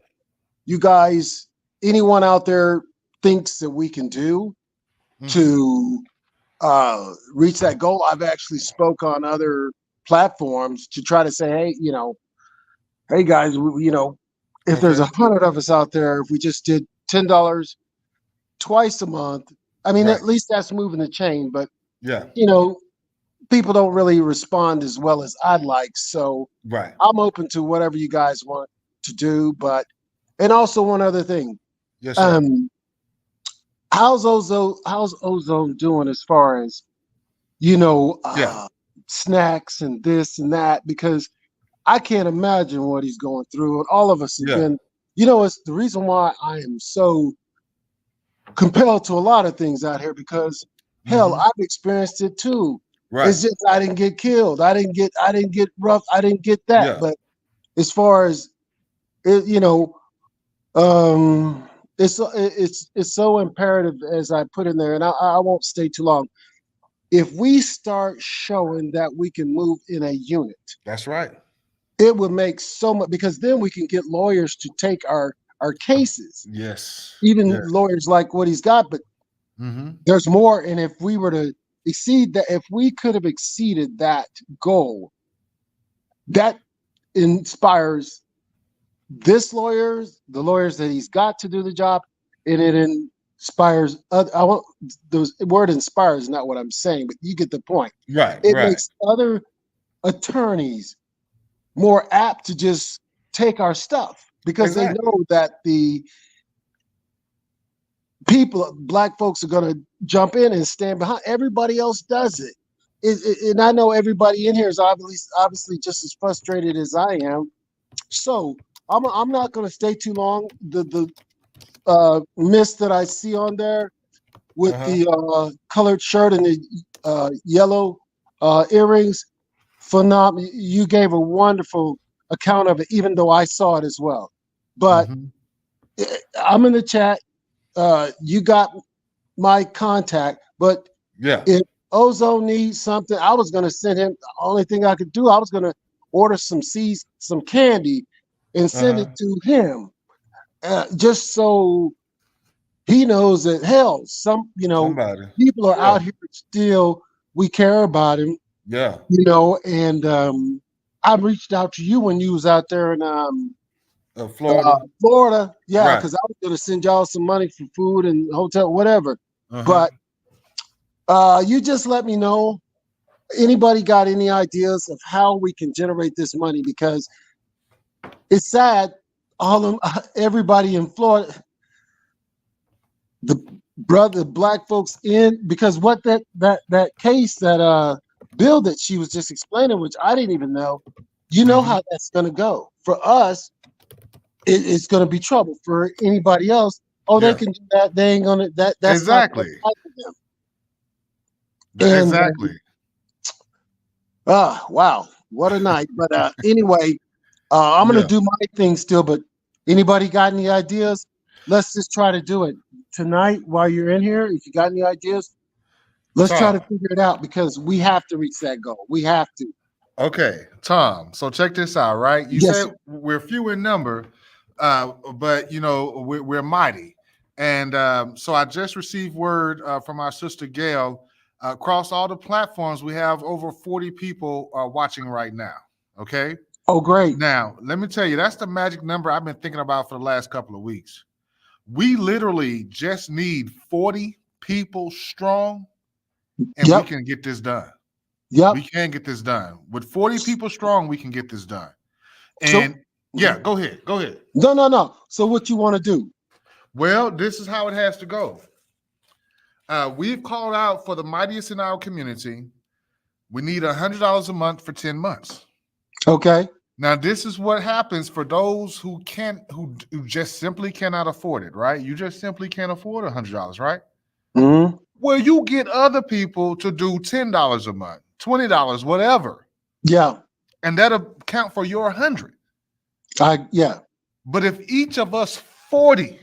you guys, anyone out there thinks that we can do to reach that goal. I've actually spoke on other platforms to try to say, hey guys, if there's 100 of us out there, if we just did $10 twice a month, I mean, at least that's moving the chain. But people don't really respond as well as I'd like. So I'm open to whatever you guys want to do. And also one other thing. Yes, sir. how's Ozone doing as far as, snacks and this and that? Because I can't imagine what he's going through. And all of us have been, it's the reason why I am so compelled to a lot of things out here, because hell, I've experienced it too. Right. It's just I didn't get killed. I didn't get rough. I didn't get that. Yeah. But as far as it, it's so imperative, as I put in there, and I won't stay too long. If we start showing that we can move in a unit, that's right. It would make so much, because then we can get lawyers to take our cases. Yes. Even lawyers like what he's got, but there's more. And if we were to exceed that, if we could have exceeded that goal, that inspires the lawyers that he's got to do the job, and it inspires other. The word inspires is not what I'm saying, but you get the point. Right. It makes other attorneys more apt to just take our stuff, because they know that the black folks are going to jump in and stand behind. Everybody else does it. And I know everybody in here is obviously just as frustrated as I am. So I'm not going to stay too long. The mist that I see on there with the colored shirt and the yellow earrings, phenomenal. You gave a wonderful account of it, even though I saw it as well. But I'm in the chat. You got my contact, but if Ozone needs something, I was going to send him. The only thing I could do, I was going to order some seeds, some candy, and send it to him, just so he knows that hell, people are out here still. We care about him. Yeah. And I reached out to you when you was out there in Florida. Florida, yeah, because I was going to send y'all some money for food and hotel, whatever. But you just let me know. Anybody got any ideas of how we can generate this money? Because it's sad, everybody in Florida, the black folks because what that case, that bill that she was just explaining, which I didn't even know, how that's going to go. For us, it's going to be trouble. For anybody else, they can do that. They ain't going to, that's exactly. Not them. Exactly. Wow, what a night. But anyway, I'm going to do my thing still, but anybody got any ideas? Let's just try to do it tonight while you're in here. If you got any ideas, let's try to figure it out, because we have to reach that goal. We have to. Okay, Tom. So check this out, right? You said we're few in number, but we're mighty. And so I just received word from our sister Gayle. Across all the platforms, we have over 40 people watching right now. Okay. Oh, great. Now, let me tell you, that's the magic number I've been thinking about for the last couple of weeks. We literally just need 40 people strong, and we can get this done. We can get this done. With 40 people strong, we can get this done. And go ahead. No. So what you want to do? Well, this is how it has to go. We've called out for the mightiest in our community. We need $100 a month for 10 months. Okay. Now, this is what happens for those who just simply cannot afford it, right? You just simply can't afford $100, right? Mm-hmm. Well, you get other people to do $10 a month, $20, whatever. Yeah. And that'll count for your 100. Yeah. But if each of us 40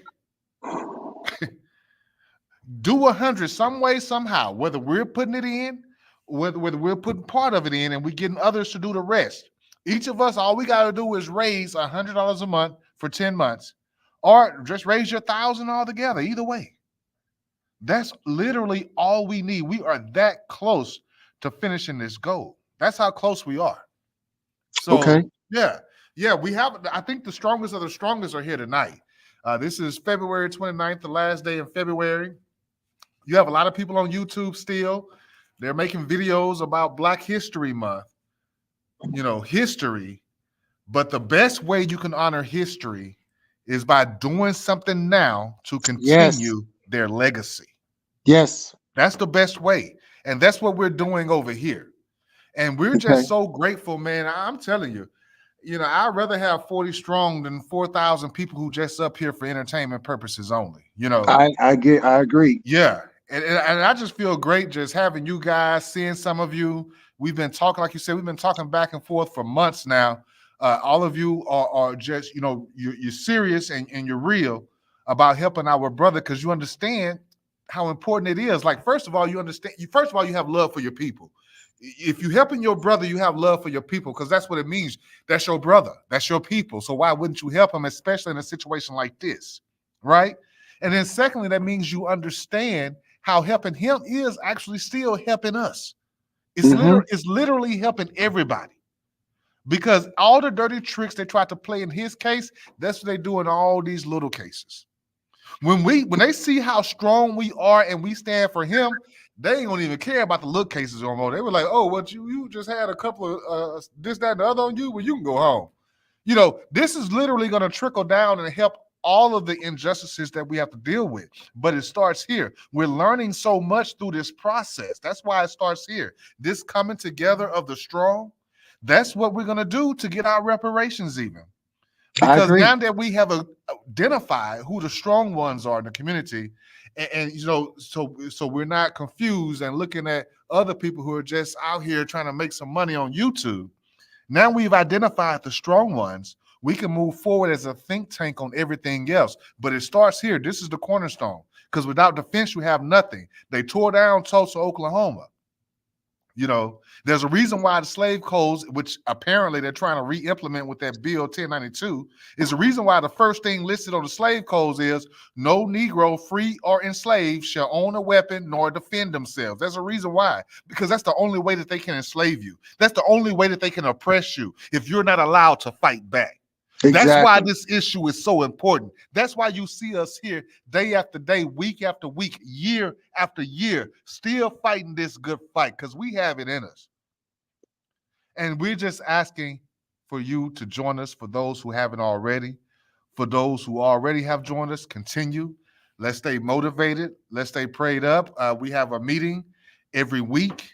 do 100 some way, somehow, whether we're putting it in, whether we're putting part of it in, and we're getting others to do the rest. Each of us, all we got to do is raise $100 a month for 10 months, or just raise your 1,000 altogether. Either way, that's literally all we need. We are that close to finishing this goal. That's how close we are. So, yeah, we have. I think the strongest of the strongest are here tonight. This is February 29th, the last day in February. You have a lot of people on YouTube still. They're making videos about Black History Month. History. But the best way you can honor history is by doing something now to continue their legacy. Yes. That's the best way. And that's what we're doing over here. And we're just so grateful, man. I'm telling you, I'd rather have 40 strong than 4,000 people who just up here for entertainment purposes only, I agree. Yeah. And I just feel great just having you guys, seeing some of you. We've been talking, like you said, we've been talking back and forth for months now. All of you are just, you're serious and you're real about helping our brother because you understand how important it is. Like, first of all, you have love for your people. If you're helping your brother, you have love for your people because that's what it means. That's your brother. That's your people. So why wouldn't you help him, especially in a situation like this, right? And then secondly, that means you understand how helping him is actually still helping us. It's literally helping everybody. Because all the dirty tricks they tried to play in his case, that's what they do in all these little cases. When they see how strong we are and we stand for him, they ain't gonna even care about the little cases no more. They were like, oh, what you just had a couple of this, that, and the other on you, well, you can go home. This is literally gonna trickle down and help all of the injustices that we have to deal with. But it starts here. We're learning so much through this process. That's why it starts here. This coming together of the strong, that's what we're gonna do to get our reparations even. Because now that we have identified who the strong ones are in the community, and so we're not confused and looking at other people who are just out here trying to make some money on YouTube. Now we've identified the strong ones. We can move forward as a think tank on everything else. But it starts here. This is the cornerstone. Because without defense, you have nothing. They tore down Tulsa, Oklahoma. There's a reason why the slave codes, which apparently they're trying to re-implement with that bill 1092, is the reason why the first thing listed on the slave codes is no Negro, free or enslaved, shall own a weapon nor defend themselves. There's a reason why, because that's the only way that they can enslave you. That's the only way that they can oppress you if you're not allowed to fight back. Exactly. That's why this issue is so important. That's why you see us here day after day, week after week, year after year, still fighting this good fight because we have it in us. And we're just asking for you to join us, for those who haven't already. For those who already have joined us, continue. Let's stay motivated. Let's stay prayed up. We have a meeting every week.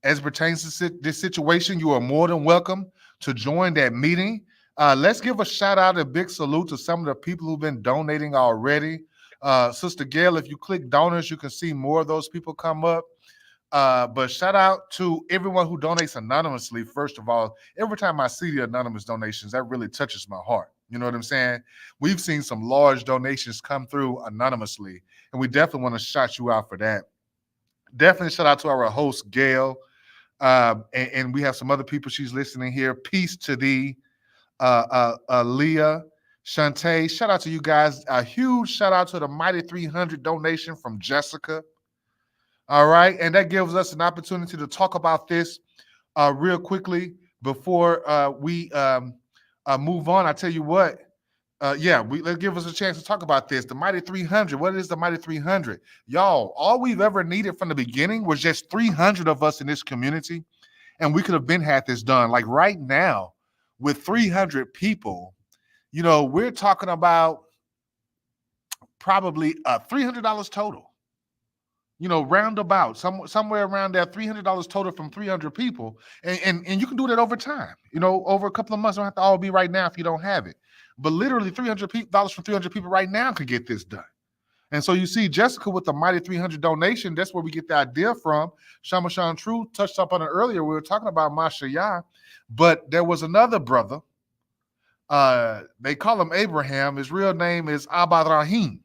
As pertains to this situation, you are more than welcome to join that meeting. Let's give a shout out, a big salute to some of the people who've been donating already. Sister Gayle, if you click donors, you can see more of those people come up. But shout out to everyone who donates anonymously. First of all, every time I see the anonymous donations, that really touches my heart. You know what I'm saying? We've seen some large donations come through anonymously, and we definitely want to shout you out for that. Definitely shout out to our host, Gayle. And we have some other people she's listening here. Peace to thee. Leah, Shantae, shout out to you guys. A huge shout out to the Mighty 300 donation from Jessica. All right, and that gives us an opportunity to talk about this real quickly before we move on. I tell you what, let's give us a chance to talk about this. The Mighty 300. What is the Mighty 300? Y'all, all we've ever needed from the beginning was just 300 of us in this community, and we could have been had this done. Like right now, with 300 people, we're talking about probably $300 total. Roundabout, somewhere around there, $300 total from 300 people. And you can do that over time, over a couple of months. Don't have to all be right now if you don't have it. But literally $300 from 300 people right now could get this done. And so you see Jessica with the Mighty 300 donation. That's where we get the idea from. Shamashan True touched up on it earlier. We were talking about Mashayah. But there was another brother. They call him Abraham. His real name is Abad Rahim.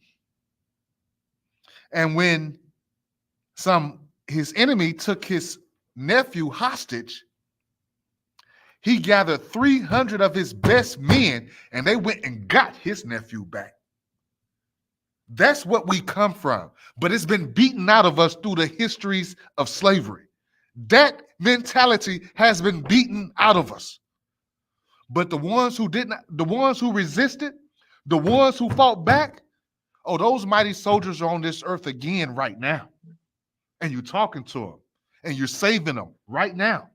And when his enemy took his nephew hostage, he gathered 300 of his best men, and they went and got his nephew back. That's what we come from. But it's been beaten out of us through the histories of slavery. That mentality has been beaten out of us. But the ones who resisted, the ones who fought back, those mighty soldiers are on this earth again right now. And you're talking to them, and you're saving them right now.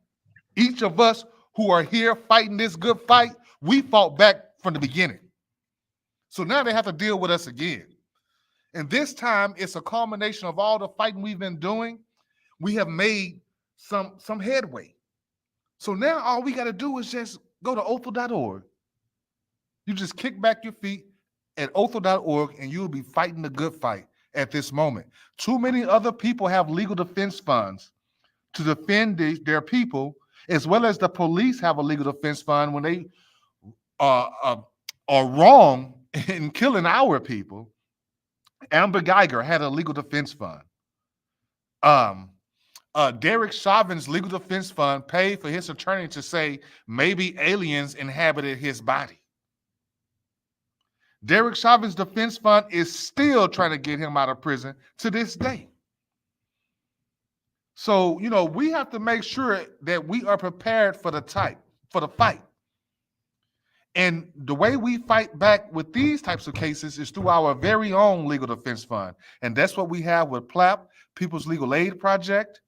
Each of us who are here fighting this good fight, we fought back from the beginning. So now they have to deal with us again. And this time, it's a culmination of all the fighting we've been doing. We have made some headway. So now all we got to do is just go to Othal.org. You just kick back your feet at Othal.org and you'll be fighting the good fight at this moment. Too many other people have legal defense funds to defend their people, as well as the police have a legal defense fund when they are wrong in killing our people. Amber Geiger had a legal defense fund. Derek Chauvin's legal defense fund paid for his attorney to say maybe aliens inhabited his body. Derek Chauvin's defense fund is still trying to get him out of prison to this day. So, we have to make sure that we are prepared for the fight. And the way we fight back with these types of cases is through our very own legal defense fund. And that's what we have with PLAP, People's Legal Aid Project.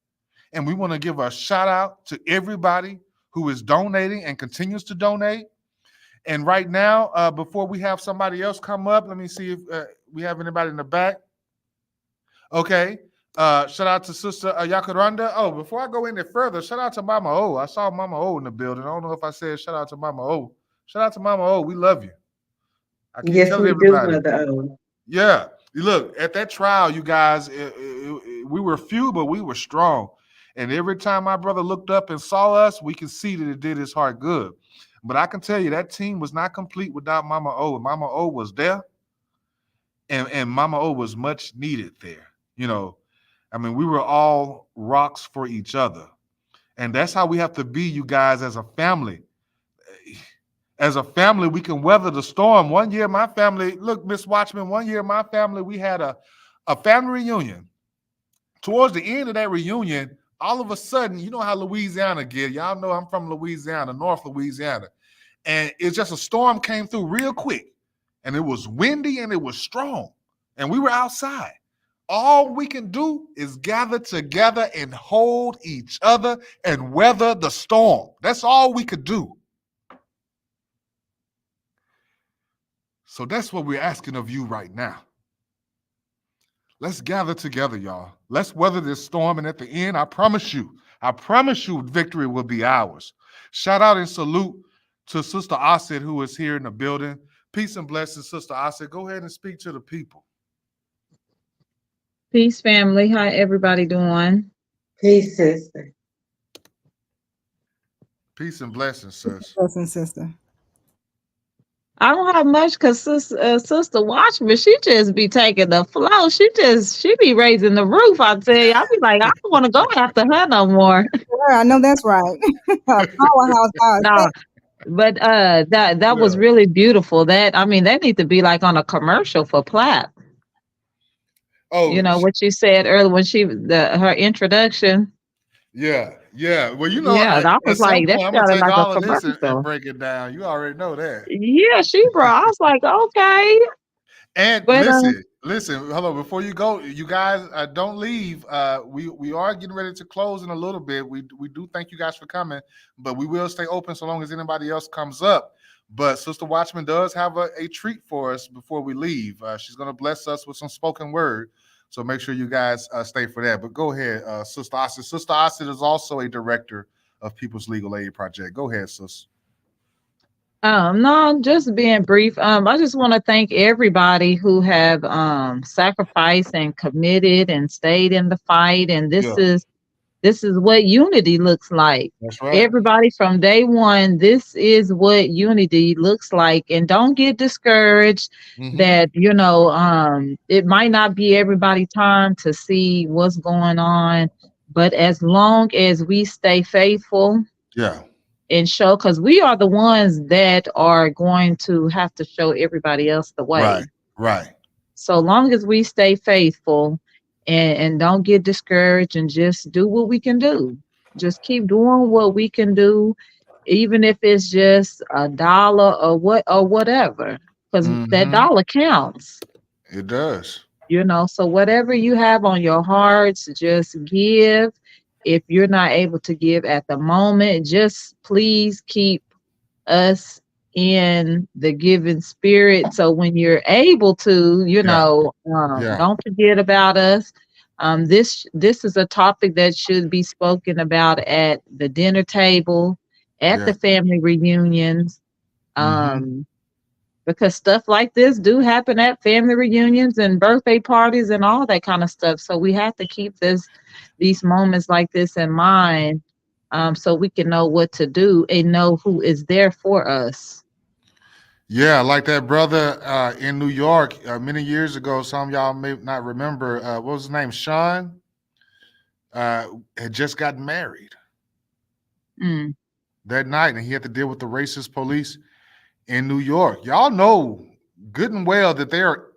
And we want to give a shout out to everybody who is donating and continues to donate. And right now, before we have somebody else come up, let me see if we have anybody in the back. Okay. Shout out to Sister Yakaranda. Oh, before I go any further, shout out to Mama O. I saw Mama O in the building. I don't know if I said shout out to Mama O. Shout out to Mama O. We love you. I keep telling everybody. Mother O. Yeah. Look, at that trial, you guys, we were few, but we were strong. And every time my brother looked up and saw us, we could see that it did his heart good. But I can tell you that team was not complete without Mama O. Mama O was there, and Mama O was much needed there. We were all rocks for each other. And that's how we have to be, you guys, as a family. As a family, we can weather the storm. One year, my family, look, Miss Watchman, my family, we had a family reunion. Towards the end of that reunion, all of a sudden, you know how Louisiana get. Y'all know I'm from Louisiana, North Louisiana. And it's just a storm came through real quick. And it was windy and it was strong. And we were outside. All we can do is gather together and hold each other and weather the storm. That's all we could do. So that's what we're asking of you right now. Let's gather together, y'all. Let's weather this storm. And at the end, I promise you, victory will be ours. Shout out and salute to Sister Osset, who is here in the building. Peace and blessings, Sister Osset. Go ahead and speak to the people. Peace, family. How everybody doing? Peace, sister. Peace and blessings, sis. Blessings, sister. I don't have much because Sister Watchman, she just be taking the flow. She be raising the roof. I tell you, I be like, I don't want to go after her no more. Yeah, I know that's right. Powerhouse. No, but that was really beautiful. That need to be like on a commercial for PLAP. Oh, what you said earlier when her introduction. Yeah. Well, I was like, that's I'm gonna take like all a of this commercial. and break it down. You already know that. Yeah, she brought. I was like, okay. And listen. Hello. Before you go, you guys don't leave. We are getting ready to close in a little bit. We do thank you guys for coming, but we will stay open so long as anybody else comes up. But Sister Watchman does have a treat for us before we leave. She's going to bless us with some spoken word. So make sure you guys stay for that. But go ahead, Sister Osset. Sister Osset is also a director of People's Legal Aid Project. Go ahead, sis. No, just being brief. I just want to thank everybody who have sacrificed and committed and stayed in the fight. And this is what unity looks like. That's right. Everybody from day one, this is what unity looks like. And don't get discouraged that, it might not be everybody's time to see what's going on. But as long as we stay faithful and show, because we are the ones that are going to have to show everybody else the way. Right. So long as we stay faithful and don't get discouraged and just do what we can do. Just keep doing what we can do, even if it's just $1 or whatever, because that dollar counts. It does. So whatever you have on your hearts, just give. If you're not able to give at the moment, just please keep us in the giving spirit. So when you're able to, Yeah. Yeah. don't forget about us. This is a topic that should be spoken about at the dinner table, at Yeah. the family reunions. Mm-hmm. Because stuff like this do happen at family reunions and birthday parties and all that kind of stuff. So we have to keep these moments like this in mind, so we can know what to do and know who is there for us. Yeah, like that brother in New York many years ago. Some of y'all may not remember. What was his name? Sean had just gotten married Mm. that night, and he had to deal with the racist police in New York. Y'all know good and well that there are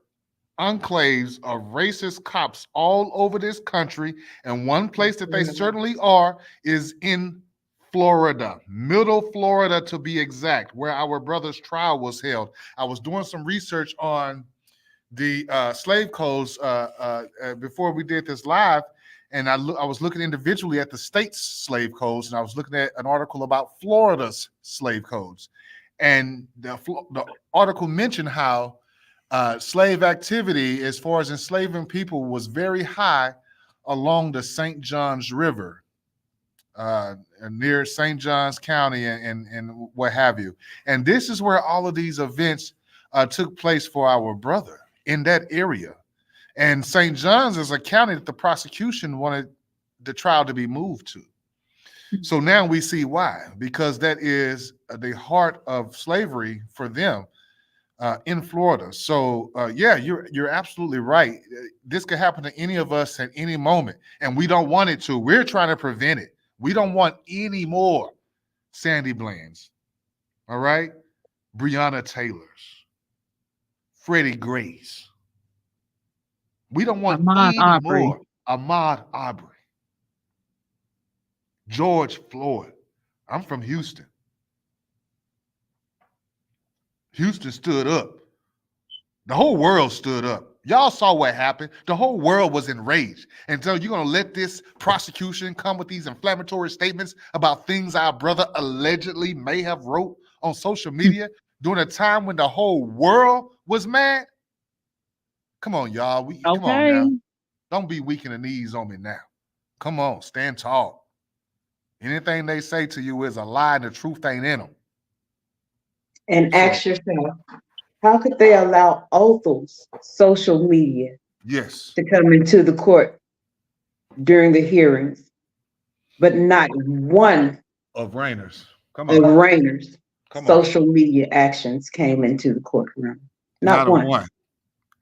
enclaves of racist cops all over this country, and one place that they certainly are is in Florida, Middle Florida to be exact, where our brother's trial was held. I was doing some research on the slave codes before we did this live, and I was looking individually at the state's slave codes, and I was looking at an article about Florida's slave codes, and the article mentioned how slave activity, as far as enslaving people, was very high along the St. Johns River, near St. Johns County and what have you. And this is where all of these events took place for our brother in that area. And St. John's is a county that the prosecution wanted the trial to be moved to. So now we see why, because that is the heart of slavery for them in Florida. So yeah, you're absolutely right. This could happen to any of us at any moment, and we don't want it to. We're trying to prevent it. We don't want any more Sandy Blands, all right? Breonna Taylors, Freddie Grays. We don't want Ahmaud any Arbery. more Ahmaud Arbery, George Floyd. I'm from Houston. Houston stood up. The whole world stood up. Y'all saw what happened. The whole world was enraged. And so you're going to let this prosecution come with these inflammatory statements about things our brother allegedly may have wrote on social media during a time when the whole world was mad? Come on, y'all. Come on now. Don't be weak in the knees on me now. Come on, stand tall. Anything they say to you is a lie, and the truth ain't in them. And ask yourself, how could they allow Othal's social media to come into the court during the hearings, but not one of Rainer's social media actions came into the courtroom? Not one.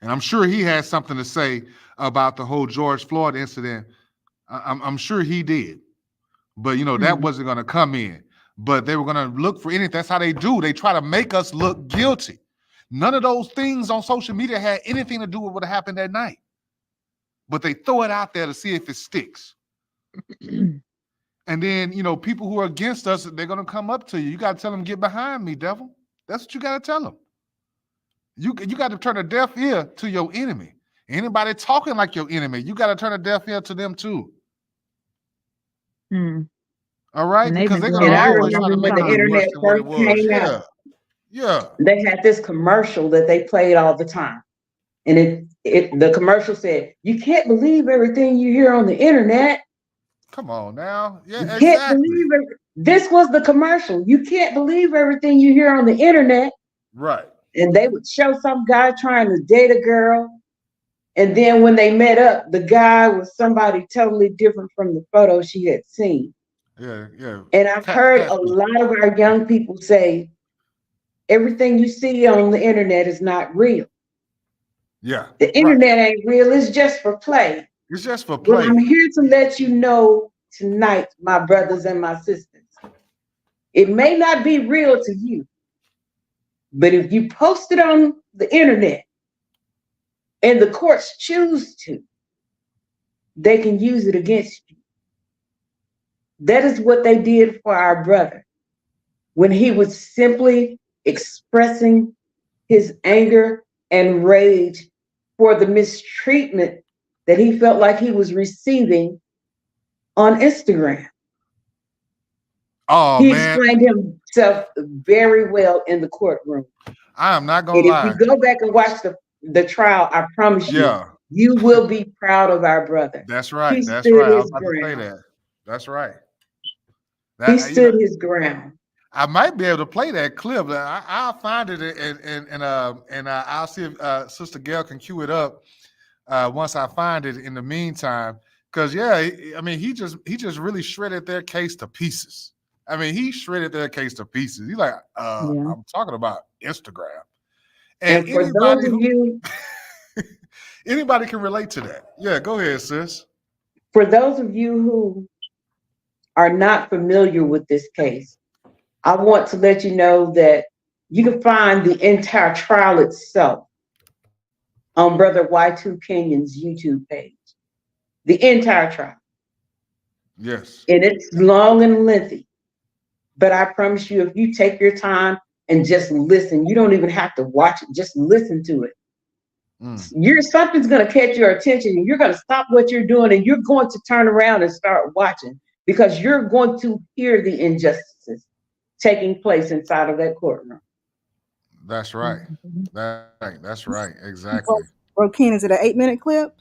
And I'm sure he has something to say about the whole George Floyd incident. I'm sure he did. But, that wasn't going to come in. But they were going to look for anything. That's how they do. They try to make us look guilty. None of those things on social media had anything to do with what happened that night. But they throw it out there to see if it sticks. And then, people who are against us, they're going to come up to you. You got to tell them, get behind me, devil. That's what you got to tell them. You got to turn a deaf ear to your enemy. Anybody talking like your enemy, you got to turn a deaf ear to them too. All right? Because they're going to always try to make the internet first came out. Yeah. They had this commercial that they played all the time. And the commercial said, you can't believe everything you hear on the internet. Come on now. Yeah, you can't believe it. This was the commercial. You can't believe everything you hear on the internet. Right. And they would show some guy trying to date a girl. And then when they met up, the guy was somebody totally different from the photo she had seen. Yeah. And I've heard a lot of our young people say, everything you see on the internet is not real. Yeah. The internet ain't real. It's just for play. It's just for play. Well, I'm here to let you know tonight, my brothers and my sisters. It may not be real to you, but if you post it on the internet and the courts choose to, they can use it against you. That is what they did for our brother when he was simply expressing his anger and rage for the mistreatment that he felt like he was receiving on Instagram. Oh, he explained yourself very well in the courtroom. I am not gonna And if lie. you go back and watch the trial, I promise you, Yeah, you will be proud of our brother. that's He right. That's stood right. I was his about to say ground. that. That's right. He That stood his ground. I might be able to play that clip. I'll find it and I'll see if Sister Gayle can cue it up once I find it. In the meantime, because I mean, he just really shredded their case to pieces. I mean, he shredded their case to pieces. He's like, I'm talking about Instagram, and For those of you, anybody can relate to that. Yeah, go ahead, sis. for those of you who are not familiar with this case, I want to let you know that you can find the entire trial itself on Brother Y2 Kenyon's YouTube page. The entire trial. Yes. And it's long and lengthy. But I promise you, if you take your time and just listen, you don't even have to watch it, just listen to it. Something's going to catch your attention, and you're going to stop what you're doing, and you're going to turn around and start watching, because you're going to hear the injustices taking place inside of that courtroom. That's right. That's right. Exactly. Bro, Ken, is it an 8-minute clip?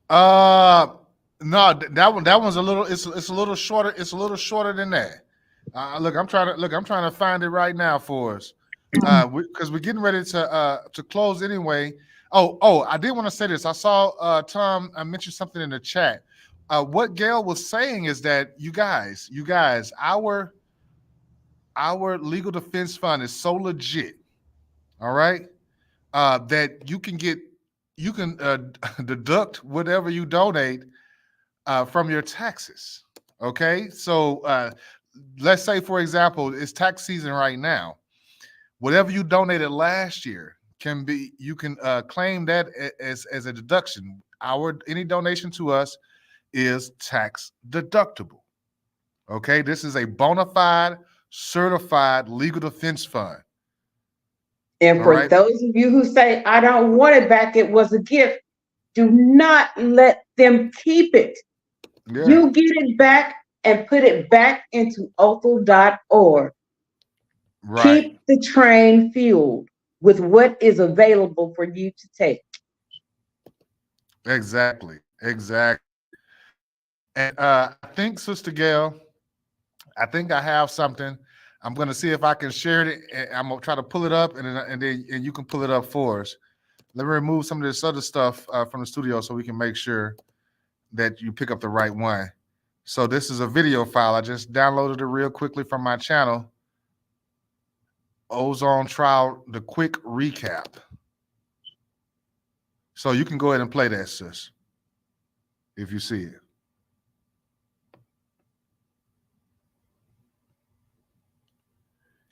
No, that one's a little. It's a little shorter. It's a little shorter than that. Look, I'm trying to find it right now for us. Because we're getting ready to close anyway. Oh, I did want to say this. I saw Tom mention something in the chat. What Gayle was saying is that you guys, our legal defense fund is so legit. All right, that you can deduct whatever you donate from your taxes. Okay, so let's say, for example, it's tax season right now. Whatever you donated last year you can claim that as a deduction. Any donation to us is tax deductible. Okay, this is a bona fide, certified legal defense fund. And for those of you who say, I don't want it back, it was a gift, do not let them keep it. Yeah. You get it back and put it back into Othal.org. Right. Keep the train fueled with what is available for you to take. Exactly. And I think, Sister Gayle, I think I have something. I'm going to see if I can share it. I'm going to try to pull it up, and you can pull it up for us. Let me remove some of this other stuff from the studio so we can make sure that you pick up the right one. So this is a video file. I just downloaded it real quickly from my channel. Ozone trial, the quick recap. So you can go ahead and play that, sis, if you see it.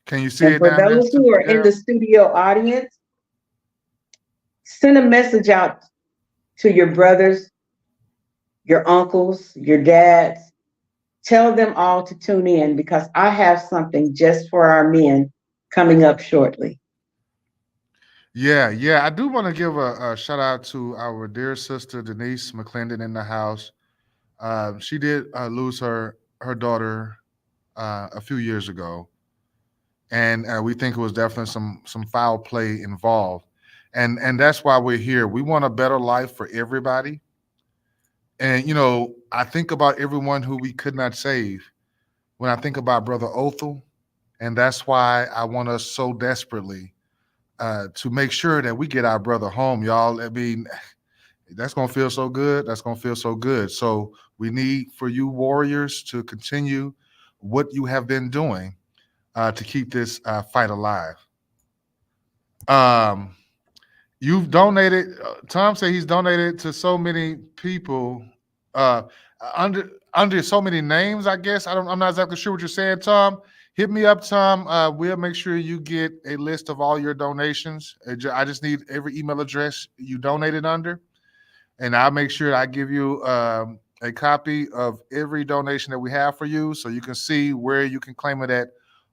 Can you see it for down there? For those who are in the studio audience, send a message out to your brothers, your uncles, your dads. Tell them all to tune in, because I have something just for our men coming up shortly. Yeah. I do want to give a shout out to our dear sister, Denise McClendon, in the house. She did lose her daughter a few years ago. And we think it was definitely some foul play involved. And that's why we're here. We want a better life for everybody. And, I think about everyone who we could not save when I think about Brother Othal. And that's why I want us so desperately to make sure that we get our brother home, y'all. I mean, that's going to feel so good. That's going to feel so good. So we need for you warriors to continue what you have been doing to keep this fight alive. You've donated. Tom said he's donated to so many people under so many names. I guess I'm not exactly sure what you're saying, Tom. Hit me up, Tom. We'll make sure you get a list of all your donations. I just need every email address you donated under, and I'll make sure I give you a copy of every donation that we have for you, so you can see where you can claim it at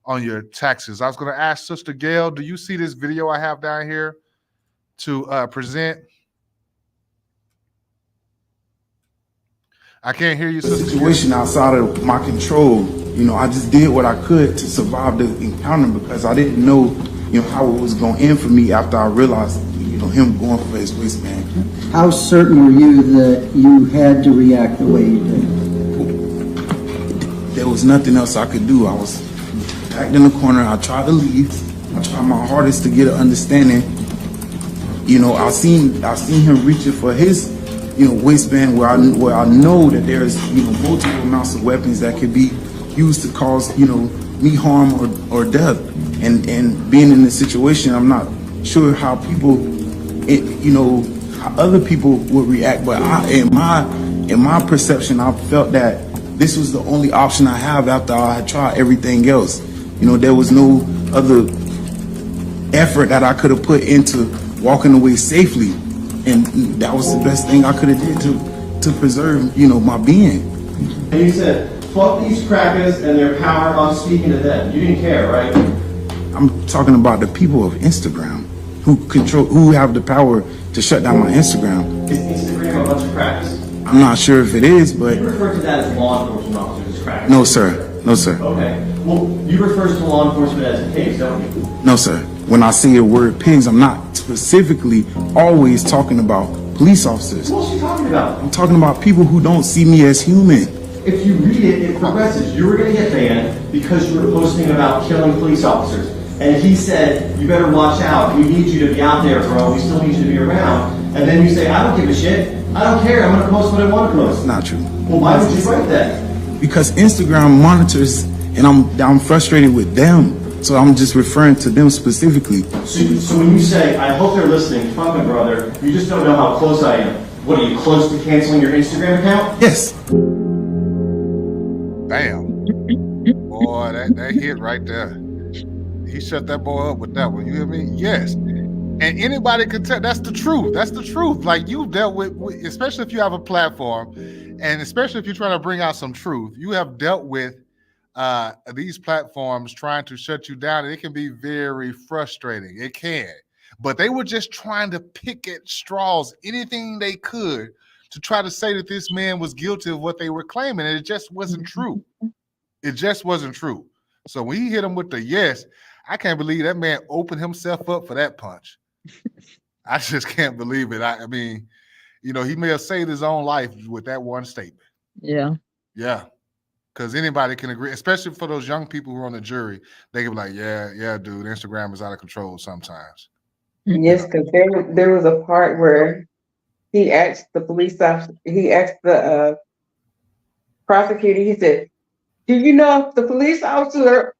on your taxes. I was going to ask Sister Gayle, do you see this video I have down here to present? I can't hear you, sister. Situation outside of my control. You know, I just did what I could to survive the encounter because I didn't know, you know, how it was going to end for me after I realized, you know, him going for his waistband. How certain were you that you had to react the way you did? There was nothing else I could do. I was backed in the corner. I tried to leave. I tried my hardest to get an understanding. You know, I seen him reaching for his, you know, waistband where I know that there's, you know, multiple amounts of weapons that could be used to cause, you know, me harm or death. And being in this situation, I'm not sure how people, you know, how other people would react. But in my perception, I felt that this was the only option I have after I had tried everything else. You know, there was no other effort that I could have put into walking away safely. And that was the best thing I could have did to preserve, you know, my being. And you said, fuck these crackers and their power, I'm speaking to them. You didn't care, right? I'm talking about the people of Instagram who have the power to shut down my Instagram. Is Instagram a bunch of crackers? I'm not sure if it is, but... You refer to that as law enforcement officers as crackers? No, sir. No, sir. Okay. Well, you refer to law enforcement as pigs, don't you? No, sir. When I say the word pigs, I'm not specifically always talking about police officers. What else are you talking about? I'm talking about people who don't see me as human. If you read it, it progresses. You were going to get banned because you were posting about killing police officers. And he said, you better watch out. We need you to be out there, bro. We still need you to be around. And then you say, I don't give a shit. I don't care. I'm going to post what I want to post. It's not true. Well, why would you write that? Because Instagram monitors, and I'm frustrated with them. So I'm just referring to them specifically. So when you say, I hope they're listening, fuck my brother, you just don't know how close I am. What, are you close to canceling your Instagram account? Yes. Bam. Boy, that hit right there. He shut that boy up with that one. You hear me? Yes. And anybody can tell. That's the truth. That's the truth. Like, you've dealt with, especially if you have a platform, and especially if you're trying to bring out some truth, you have dealt with these platforms trying to shut you down, and it can be very frustrating. It can. But they were just trying to pick at straws, anything they could, to try to say that this man was guilty of what they were claiming, and it just wasn't true. It just wasn't true. So when he hit him with the yes, I can't believe that man opened himself up for that punch. I just can't believe it. I mean, you know, he may have saved his own life with that one statement. Yeah. Yeah. Because anybody can agree, especially for those young people who are on the jury. They can be like, yeah, dude, Instagram is out of control sometimes. Yes, because there was a part where he asked the police officer, he asked the prosecutor, he said, do you know if the police officer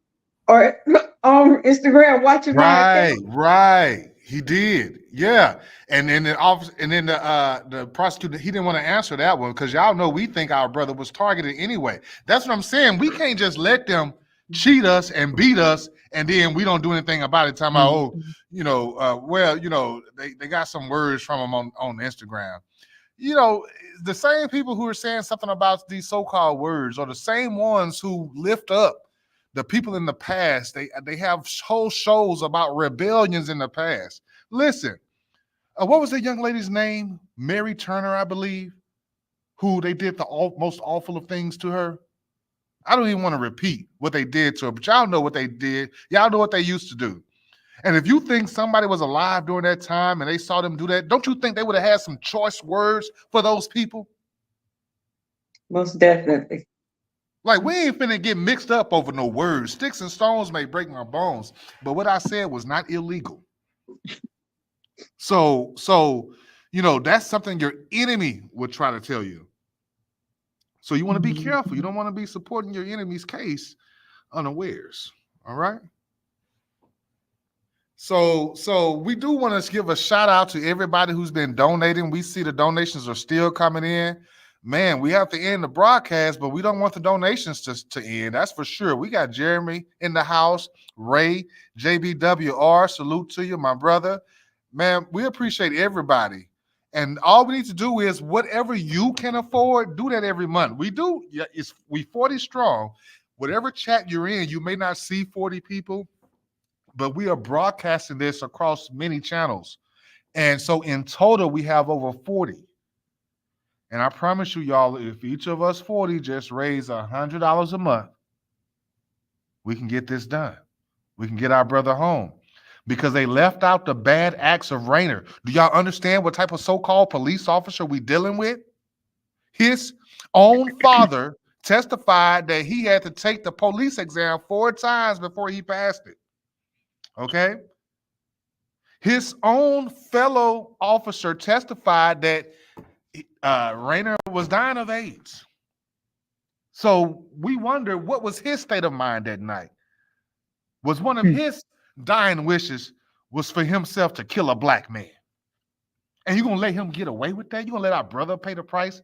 or on Instagram watching my account? Right. He did. Yeah. And then the prosecutor, he didn't want to answer that one because y'all know we think our brother was targeted anyway. That's what I'm saying. We can't just let them cheat us and beat us and then we don't do anything about it. Talking about, they got some words from him on Instagram. You know, the same people who are saying something about these so-called words are the same ones who lift up the people in the past. They have whole shows about rebellions in the past. Listen, what was that young lady's name? Mary Turner, I believe, who they did the most awful of things to her. I don't even want to repeat what they did to her, but y'all know what they did. Y'all know what they used to do. And if you think somebody was alive during that time and they saw them do that, don't you think they would have had some choice words for those people? Most definitely. Like, we ain't finna get mixed up over no words. Sticks and stones may break my bones, but what I said was not illegal. So, you know, that's something your enemy would try to tell you. So you want to be careful. You don't want to be supporting your enemy's case unawares. All right? So we do want to give a shout out to everybody who's been donating. We see the donations are still coming in. Man, we have to end the broadcast, but we don't want the donations to end. That's for sure. We got Jeremy in the house, Ray, JBWR. Salute to you, my brother. Man, we appreciate everybody. And all we need to do is whatever you can afford, do that every month. We do. Yeah, we 40 strong. Whatever chat you're in, you may not see 40 people, but we are broadcasting this across many channels. And so in total, we have over 40. And I promise you, y'all, if each of us 40 just raise $100 a month, we can get this done. We can get our brother home because they left out the bad acts of Rainer. Do y'all understand what type of so-called police officer we dealing with? His own father testified that he had to take the police exam 4 times before he passed it. Okay? His own fellow officer testified that Rainer was dying of AIDS. So we wonder, what was his state of mind that night? Was one of his dying wishes was for himself to kill a black man? And you gonna let him get away with that? You gonna let our brother pay the price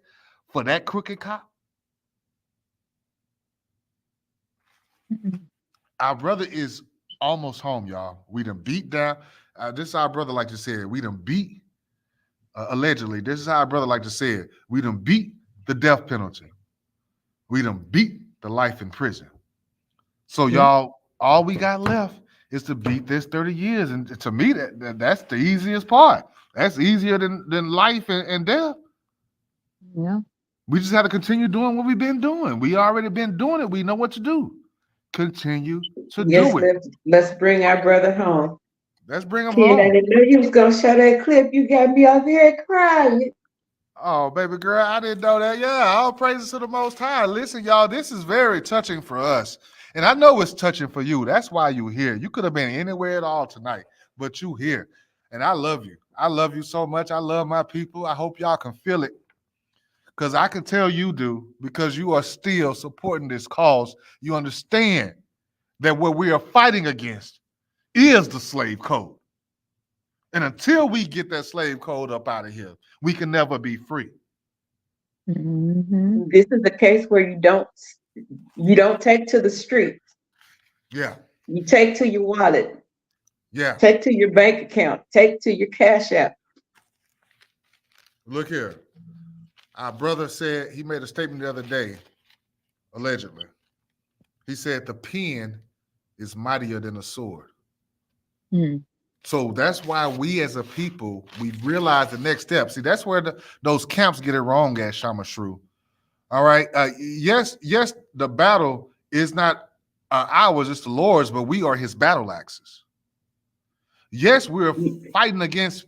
for that crooked cop? Our brother is almost home, y'all. We done beat down. This is our brother like to say it. We done beat, allegedly, this is how our brother like to say it. We done beat the death penalty. We done beat the life in prison. So y'all, all we got left is to beat this 30 years. And to me, that's the easiest part. That's easier than life and death. Yeah. We just have to continue doing what we've been doing. We already been doing it. We know what to do. Continue to do it. Let's bring our brother home. Let's bring him Ken, I home. didn't know you was gonna show that clip. You got me out there crying. Oh, baby girl, I didn't know that. Yeah, all praises to the Most High. Listen, y'all, this is very touching for us. And I know it's touching for you. That's why you're here. You could have been anywhere at all tonight, but you here. And I love you. I love you so much. I love my people. I hope y'all can feel it. Because I can tell you do, because you are still supporting this cause. You understand that what we are fighting against is the slave code. And until we get that slave code up out of here, we can never be free. Mm-hmm. This is a case where you don't take to the streets. Yeah. You take to your wallet. Yeah. Take to your bank account. Take to your Cash App. Look here. Our brother said, he made a statement the other day, allegedly. He said the pen is mightier than a sword. So that's why we as a people, we realize the next step. See, that's where those camps get it wrong at Shama Shrew. All right. Yes, the battle is not ours, it's the Lord's, but we are his battle axes. Yes, we're fighting against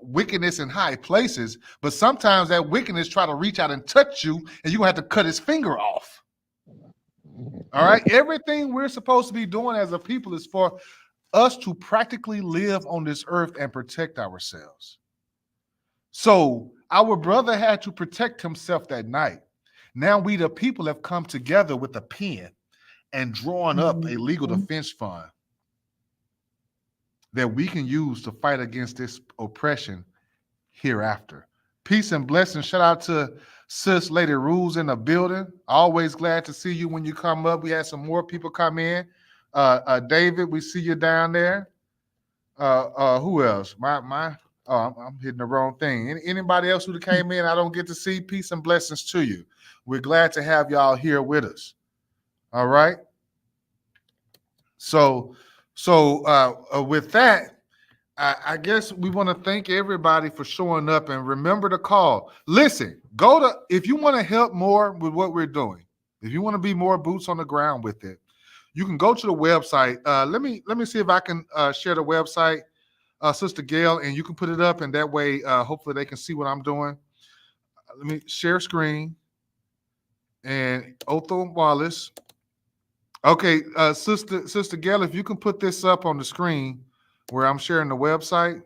wickedness in high places, but sometimes that wickedness try to reach out and touch you, and you have to cut his finger off. All right. Everything we're supposed to be doing as a people is for us to practically live on this earth and protect ourselves. So our brother had to protect himself that night. Now we, the people, have come together with a pen and drawn up a legal defense fund that we can use to fight against this oppression hereafter. Peace and blessings. Shout out to Sis Lady Rules in the building. Always glad to see you when you come up. We had some more people come in. David, we see you down there. Who else? I'm hitting the wrong thing. Anybody else who came in I don't get to see? Peace and blessings to you. We're glad to have y'all here with us. All right. So with that, I guess we want to thank everybody for showing up and remember the call. Listen, if you want to help more with what we're doing, if you want to be more boots on the ground with it, you can go to the website. Let me see if I can share the website, Sister Gayle, and you can put it up, and that way, hopefully, they can see what I'm doing. Let me share screen. And Othal Wallace. Okay, Sister Gayle, if you can put this up on the screen where I'm sharing the website,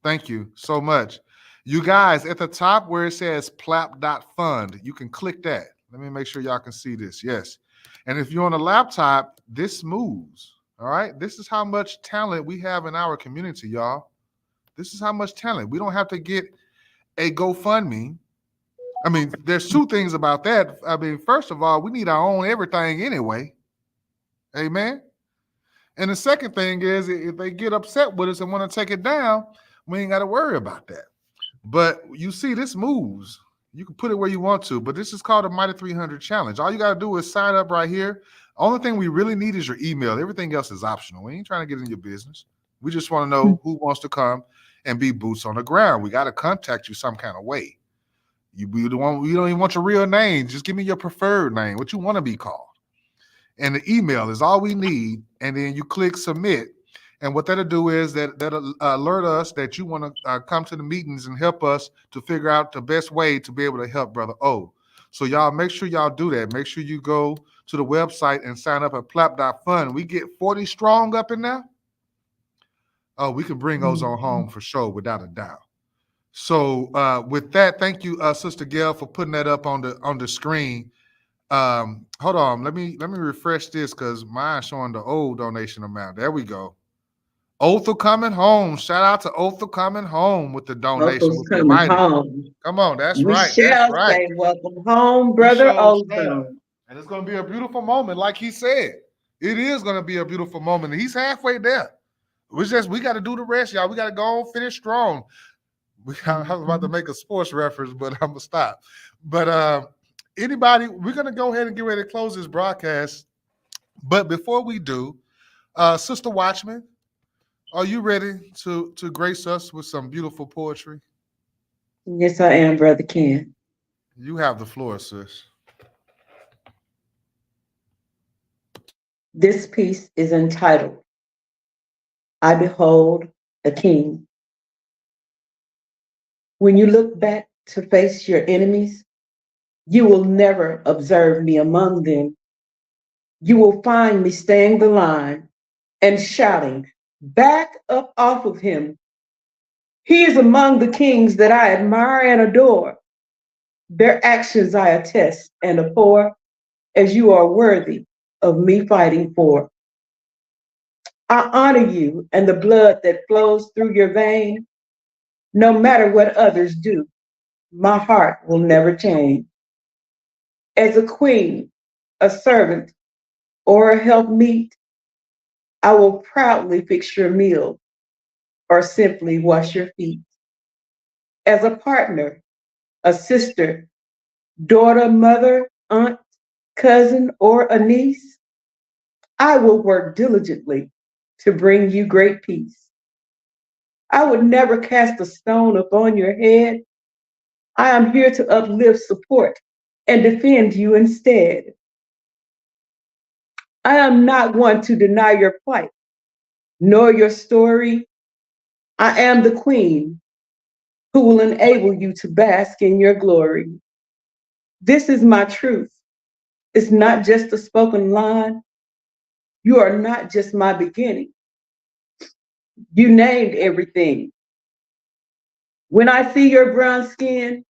thank you so much. You guys, at the top where it says PLAP.fund, you can click that. Let me make sure y'all can see this. Yes. And if you're on a laptop, this moves. All right. This is how much talent we have in our community, y'all. This is how much talent. We don't have to get a GoFundMe. I mean, there's two things about that. I mean, first of all, we need our own everything anyway. Amen. And the second thing is, if they get upset with us and want to take it down, we ain't got to worry about that. But you see, this moves. You can put it where you want to, but this is called a Mighty 300 Challenge. All you got to do is sign up right here. Only thing we really need is your email. Everything else is optional. We ain't trying to get in your business. We just want to know who wants to come and be boots on the ground. We got to contact you some kind of way. You don't even want your real name. Just give me your preferred name, what you want to be called. And the email is all we need. And then you click submit. And what that'll do is that'll alert us that you want to come to the meetings and help us to figure out the best way to be able to help Brother O. So y'all make sure y'all do that. Make sure you go to the website and sign up at plap.fun. We get 40 strong up in there. Oh, we can bring Ozone home for sure, without a doubt. So with that, thank you, Sister Gayle, for putting that up on the screen. Hold on, let me refresh this because mine's showing the old donation amount. There we go. Othal coming home. Shout out to Othal coming home with the donation. Othal's coming home. Come on, that's We right. That's shall right. say, welcome home, Brother Ozone. And it's going to be a beautiful moment, like he said. It is going to be a beautiful moment. And he's halfway there. We got to do the rest, y'all. We got to go on, finish strong. I was about to make a sports reference, but I'm going to stop. But anybody, we're going to go ahead and get ready to close this broadcast. But before we do, Sister Watchman, are you ready to grace us with some beautiful poetry? Yes, I am, Brother Ken. You have the floor, sis. This piece is entitled, I Behold a King. When you look back to face your enemies, you will never observe me among them. You will find me staying the line and shouting, back up off of him. He is among the kings that I admire and adore. Their actions I attest and abhor, as you are worthy of me fighting for. I honor you and the blood that flows through your vein. No matter what others do, my heart will never change. As a queen, a servant, or a helpmeet, I will proudly fix your meal or simply wash your feet. As a partner, a sister, daughter, mother, aunt, cousin, or a niece, I will work diligently to bring you great peace. I would never cast a stone upon your head. I am here to uplift, support, and defend you instead. I am not one to deny your plight, nor your story. I am the queen who will enable you to bask in your glory. This is my truth. It's not just a spoken line. You are not just my beginning. You named everything. When I see your brown skin,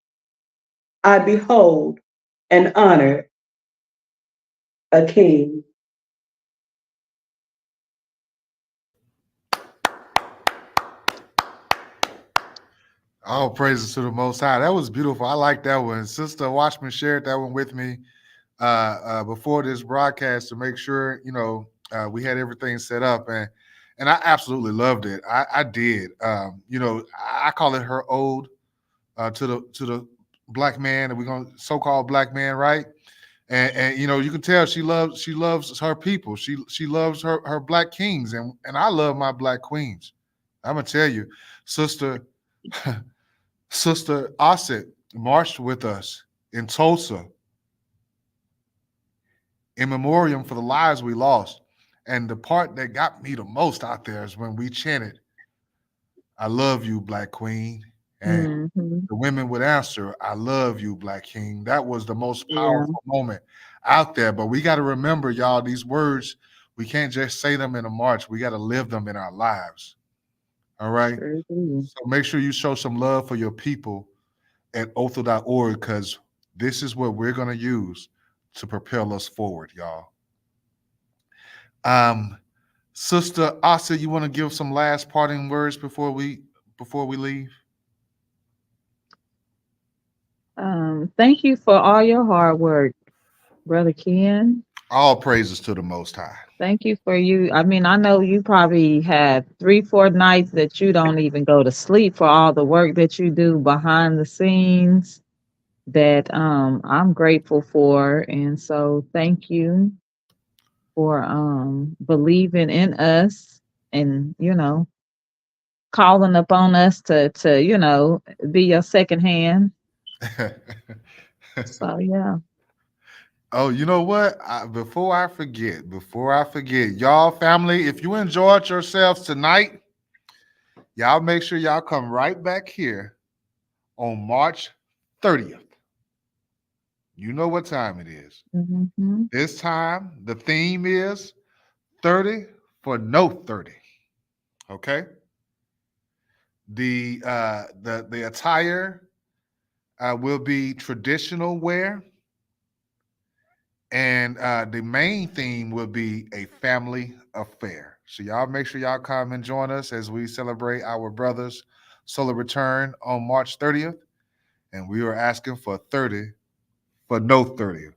I behold and honor a king. All praises to the Most High. That was beautiful. I like that one. Sister Watchman shared that one with me before this broadcast to make sure we had everything set up, and I absolutely loved it. I did. I call it her ode to the black man, and we're gonna so-called black man, right? And you can tell she loves her people. She loves her black kings, and I love my black queens. I'm gonna tell you, sister. Sister Osset marched with us in Tulsa in memoriam for the lives we lost. And the part that got me the most out there is when we chanted, I love you, Black Queen. And the women would answer, I love you, Black King. That was the most powerful moment out there. But we got to remember, y'all, these words, we can't just say them in a march. We got to live them in our lives. All right? So make sure you show some love for your people at othal.org, because this is what we're going to use to propel us forward, y'all. Sister Asa, you want to give some last parting words before we leave? Thank you for all your hard work, Brother Ken. All praises to the Most High. Thank you for you. I mean, I know you probably had 3-4 nights that you don't even go to sleep for all the work that you do behind the scenes that I'm grateful for. And so thank you for believing in us and, calling upon us to be your second hand. So yeah. Oh, you know what? Before I forget, y'all family, if you enjoyed yourselves tonight, y'all make sure y'all come right back here on March 30th. You know what time it is. Mm-hmm. This time, the theme is 30 for no 30. Okay? The attire will be traditional wear, and the main theme will be a family affair. So y'all make sure y'all come and join us as we celebrate our brother's solar return on March 30th. And we are asking for 30 for no 30.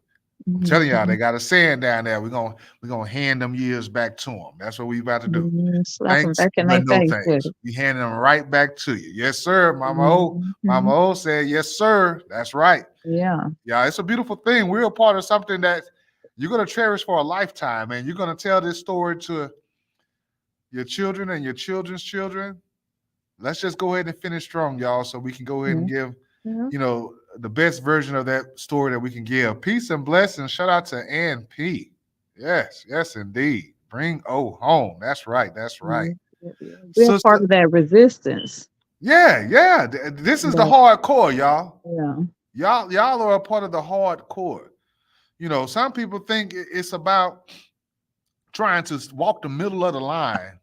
I'm telling y'all, they got a saying down there. We're gonna hand them years back to them. That's what we about to do. Slap them Thanks, back in but their no face with thanks. it. We handing them right back to you. Yes, sir. Mm-hmm. Mama O said, yes, sir. That's right. Yeah. Yeah, it's a beautiful thing. We're a part of something that you're gonna cherish for a lifetime, and you're gonna tell this story to your children and your children's children. Let's just go ahead and finish strong, y'all, so we can go ahead and give, Yeah. the best version of that story that we can give. Peace and blessings. Shout out to Ann P. Yes, yes, indeed. Bring O home. That's right. That's right. We're a Sister. part of that resistance. Yeah. This is the That, hardcore, y'all. yeah. Y'all are a part of the hardcore. Some people think it's about trying to walk the middle of the line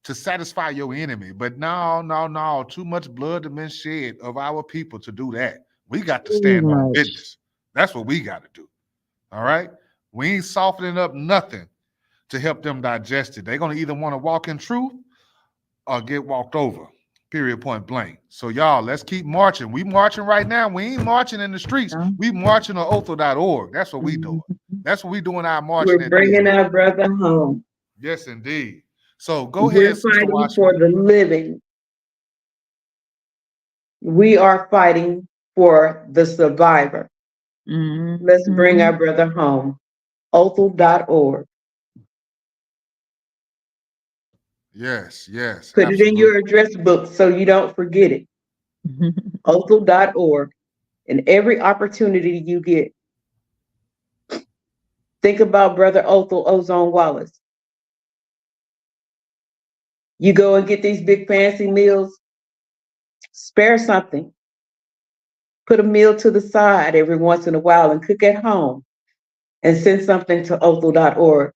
to satisfy your enemy. But no. Too much blood has been shed of our people to do that. We got to Too stand on much. business. That's what we got to do. All right? We ain't softening up nothing to help them digest it. They're going to either want to walk in truth or get walked over. Period, point blank. So y'all, let's keep marching. We marching right now. We ain't marching in the streets. Yeah. We marching on Othal.org. That's what we doing. That's what we doing our marching. We're bringing our brother home. Yes, indeed. So go We're ahead, Sister fighting Watchman. for the living. We are fighting for the survivor. Mm-hmm. Let's bring our brother home. Othal.org. Yes. Put it in your address book so you don't forget it. Othal.org. And every opportunity you get, think about Brother Othal, Ozone Wallace. You go and get these big fancy meals, spare something. Put a meal to the side every once in a while and cook at home and send something to Othal.org.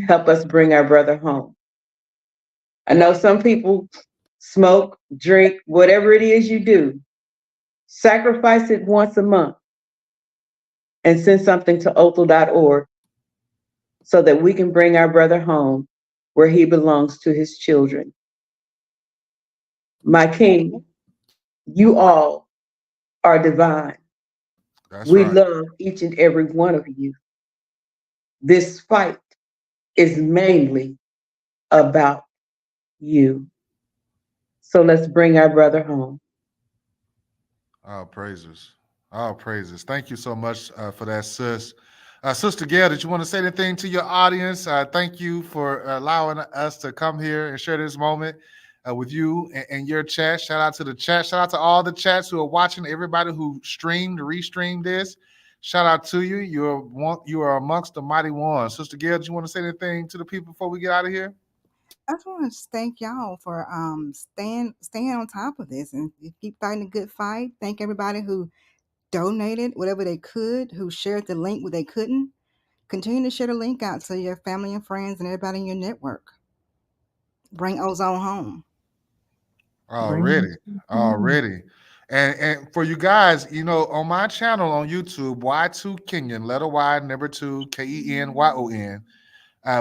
Help us bring our brother home. I know some people smoke, drink, whatever it is you do. Sacrifice it once a month and send something to Othal.org so that we can bring our brother home where he belongs to his children. My King, you all are divine. We love each and every one of you. This fight is mainly about you. So let's bring our brother home. All praises. Thank you so much for that, sis. Sister Gayle, did you want to say anything to your audience? Thank you for allowing us to come here and share this moment with you and your chat. Shout out to the chat. Shout out to all the chats who are watching, everybody who restreamed this. Shout out to you. You are amongst the mighty ones. Sister Gayle, do you want to say anything to the people before we get out of here? I just want to thank y'all for staying on top of this and keep fighting a good fight. Thank everybody who donated whatever they could, who shared the link where they couldn't. Continue to share the link out to your family and friends and everybody in your network. Bring Ozone home. Already. And for you guys, on my channel on YouTube, Y2 Kenyon, letter Y, number 2, KENYON,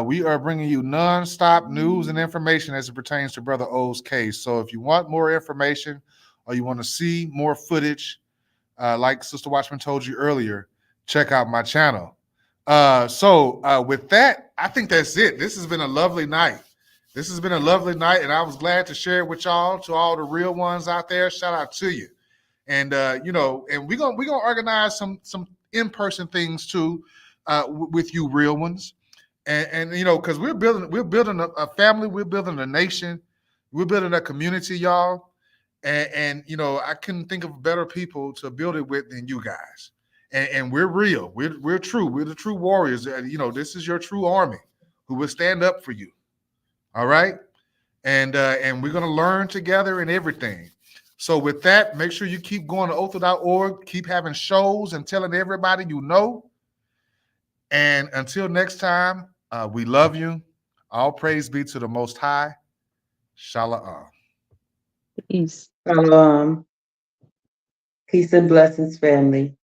we are bringing you nonstop news and information as it pertains to Brother O's case. So if you want more information or you want to see more footage, like Sister Watchman told you earlier, check out my channel. So with that, I think that's it. This has been a lovely night. And I was glad to share it with y'all, to all the real ones out there. Shout out to you. And and we're gonna organize some in-person things too, with you real ones. And because we're building a family, we're building a nation, we're building a community, y'all. And you know, I couldn't think of better people to build it with than you guys. And we're real. We're true. We're the true warriors. And you know, this is your true army who will stand up for you. All right. And we're gonna learn together and everything. So with that, make sure you keep going to Othal.org, keep having shows and telling everybody you know. And until next time, we love you. All praise be to the Most High. Shalom. Peace. Peace and blessings, family.